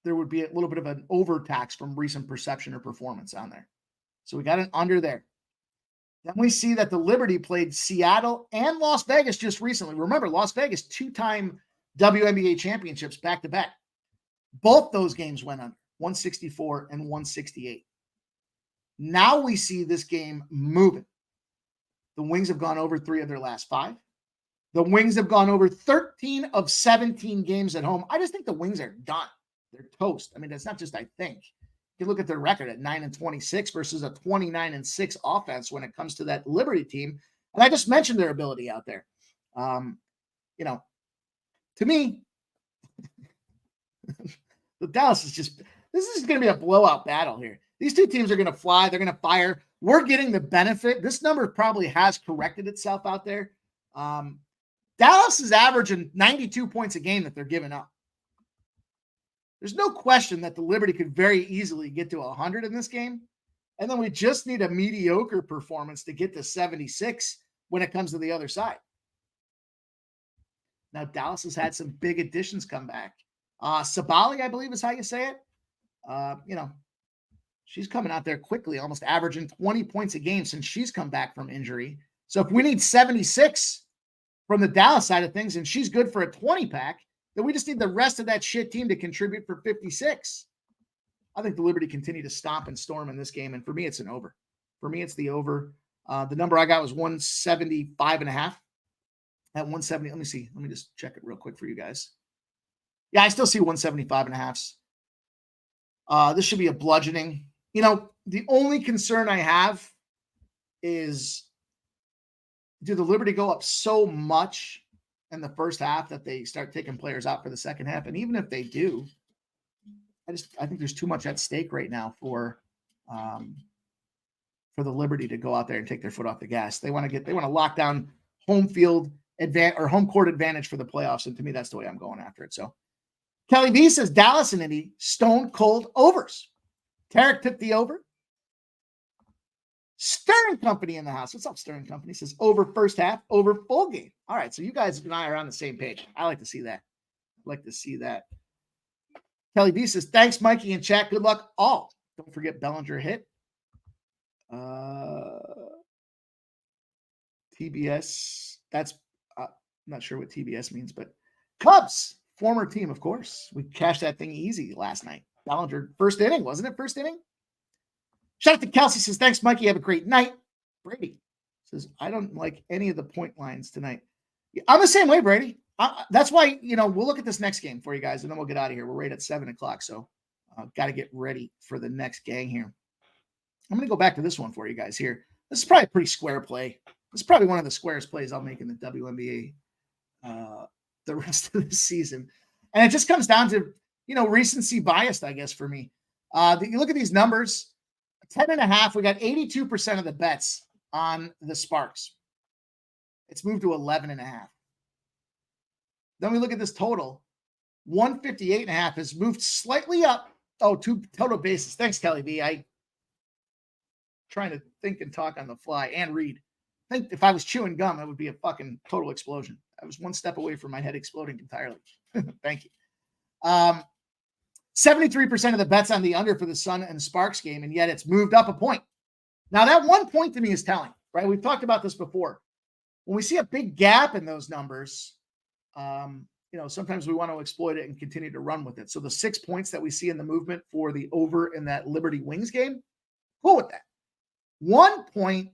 there would be a little bit of an overtax from recent perception or performance on there. So we got an under there. Then we see that the Liberty played Seattle and Las Vegas just recently. Remember, Las Vegas, 2-time WNBA championships back-to-back. Both those games went under, 164 and 168. Now we see this game moving. The Wings have gone over 3 of their last 5. The Wings have gone over 13 of 17 games at home. I just think the Wings are done. They're toast. I mean, that's not just I think. You look at their record at 9-26 versus a 29-6 offense when it comes to that Liberty team. And I just mentioned their ability out there. You know, to me, the Dallas is just, this is going to be a blowout battle here. These two teams are going to fly. They're going to fire. We're getting the benefit. This number probably has corrected itself out there. Dallas is averaging 92 points a game that they're giving up. There's no question that the Liberty could very easily get to 100 in this game. And then we just need a mediocre performance to get to 76 when it comes to the other side. Now, Dallas has had some big additions come back. Sabali, I believe is how you say it. You know, she's coming out there quickly, almost averaging 20 points a game since she's come back from injury. So if we need 76 from the Dallas side of things and she's good for a 20-pack, then we just need the rest of that shit team to contribute for 56. I think the Liberty continue to stomp and storm in this game. And for me, it's an over. For me, it's the over. The number I got was 175.5. At 170, let me see. Let me just check it real quick for you guys. Yeah, I still see 175.5. This should be a bludgeoning. You know, the only concern I have is, do the Liberty go up so much in the first half that they start taking players out for the second half? And even if they do, I think there's too much at stake right now for the Liberty to go out there and take their foot off the gas. They want to lock down home field advantage or home court advantage for the playoffs. And to me, that's the way I'm going after it. So Kelly V says Dallas and Indy stone cold overs. Tarek took the over. Stern Company in the house. What's up, Stern Company? Says over first half, over full game. All right, so you guys and I are on the same page. I like to see that. Kelly V says, thanks, Mikey and chat. Good luck all. Don't forget Bellinger hit. TBS. That's I'm not sure what TBS means, but Cubs, former team, of course. We cashed that thing easy last night. Bellinger, first inning, wasn't it? First inning? Shout out to Kelsey, says, thanks, Mikey. Have a great night. Brady says, I don't like any of the point lines tonight. I'm the same way, Brady. That's why, we'll look at this next game for you guys, and then we'll get out of here. We're right at 7 o'clock, so got to get ready for the next gang here. I'm going to go back to this one for you guys here. This is probably a pretty square play. This is probably one of the squarest plays I'll make in the WNBA the rest of the season. And it just comes down to, recency biased, I guess, for me. You look at these numbers, 10.5, we got 82% of the bets on the Sparks. It's moved to 11.5. Then we look at this total, 158.5 has moved slightly up. Oh, 2 total bases. Thanks, Kelly B. I trying to think and talk on the fly and read. I think if I was chewing gum, that would be a fucking total explosion. I was one step away from my head exploding entirely. Thank you. 73% of the bets on the under for the Sun and Sparks game, and yet it's moved up a point. Now, that 1 point to me is telling, right? We've talked about this before. When we see a big gap in those numbers, sometimes we want to exploit it and continue to run with it. So the 6 points that we see in the movement for the over in that Liberty Wings game, cool with that. 1 point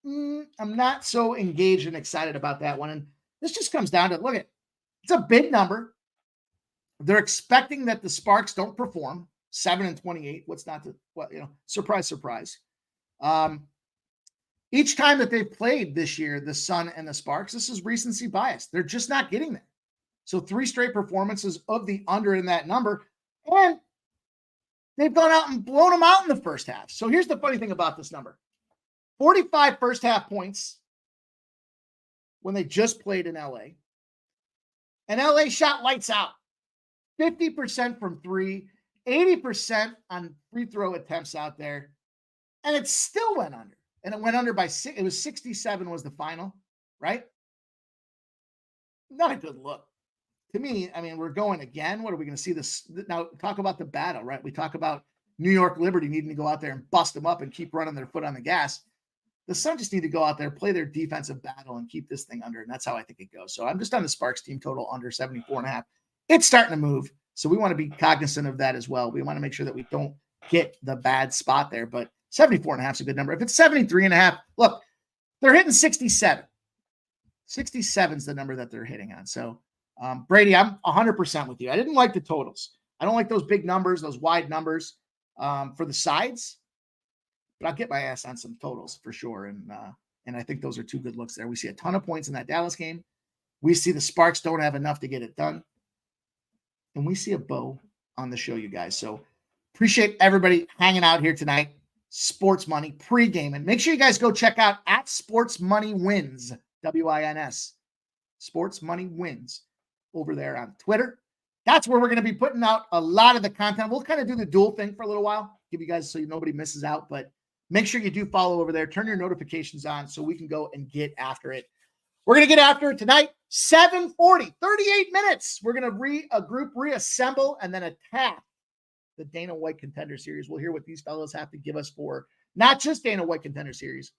I'm not so engaged and excited about that one. And this just comes down to, look at, it's a big number. They're expecting that the Sparks don't perform. 7-28. What's not to, well, surprise, surprise. Each time that they've played this year, the Sun and the Sparks, this is recency bias. They're just not getting there. So 3 straight performances of the under in that number. And they've gone out and blown them out in the first half. So here's the funny thing about this number. 45 first half points when they just played in LA. And LA shot lights out. 50% from 3, 80% on free throw attempts out there. And it still went under. And it went under by 6. It was 67 was the final, right? Not a good look. To me, I mean, we're going again. What are we going to see this? Now, talk about the battle, right? We talk about New York Liberty needing to go out there and bust them up and keep running their foot on the gas. The Sun just need to go out there, play their defensive battle, and keep this thing under. And that's how I think it goes. So I'm just on the Sparks team total under 74.5. It's starting to move. So we want to be cognizant of that as well. We want to make sure that we don't get the bad spot there. But 74.5 is a good number. If it's 73.5, look, they're hitting 67. 67 is the number that they're hitting on. So Brady, I'm 100% with you. I didn't like the totals. I don't like those big numbers, those wide numbers for the sides. But I'll get my ass on some totals for sure. And I think those are 2 good looks there. We see a ton of points in that Dallas game. We see the Sparks don't have enough to get it done. And we see a bow on the show, you guys. So appreciate everybody hanging out here tonight. Sports Money, pre-gaming. Make sure you guys go check out at Sports Money Wins, WINS. Sports Money Wins over there on Twitter. That's where we're going to be putting out a lot of the content. We'll kind of do the dual thing for a little while, give you guys so nobody misses out. But make sure you do follow over there. Turn your notifications on so we can go and get after it. We're going to get after it tonight. 7:40, 38 minutes. We're going to reassemble and then attack the Dana White Contender Series. We'll hear what these fellows have to give us for not just Dana White Contender Series,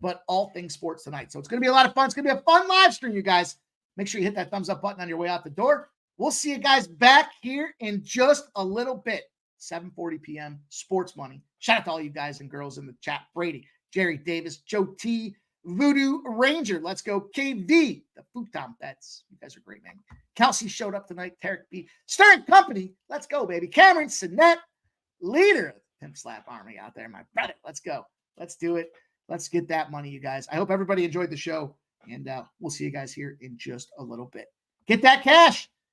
but all things sports tonight. So it's going to be a lot of fun. It's going to be a fun live stream, you guys. Make sure you hit that thumbs up button on your way out the door. We'll see you guys back here in just a little bit. 7:40 p.m. Sports Money. Shout out to all you guys and girls in the chat. Brady, Jerry Davis, Joe T, Voodoo Ranger. Let's go. KV, the Futon Bets. You guys are great, man. Kelsey showed up tonight. Tarek B. Stern Company. Let's go, baby. Cameron Sinet, leader of the Pimp Slap Army out there, my brother. Let's go. Let's do it. Let's get that money, you guys. I hope everybody enjoyed the show, and we'll see you guys here in just a little bit. Get that cash.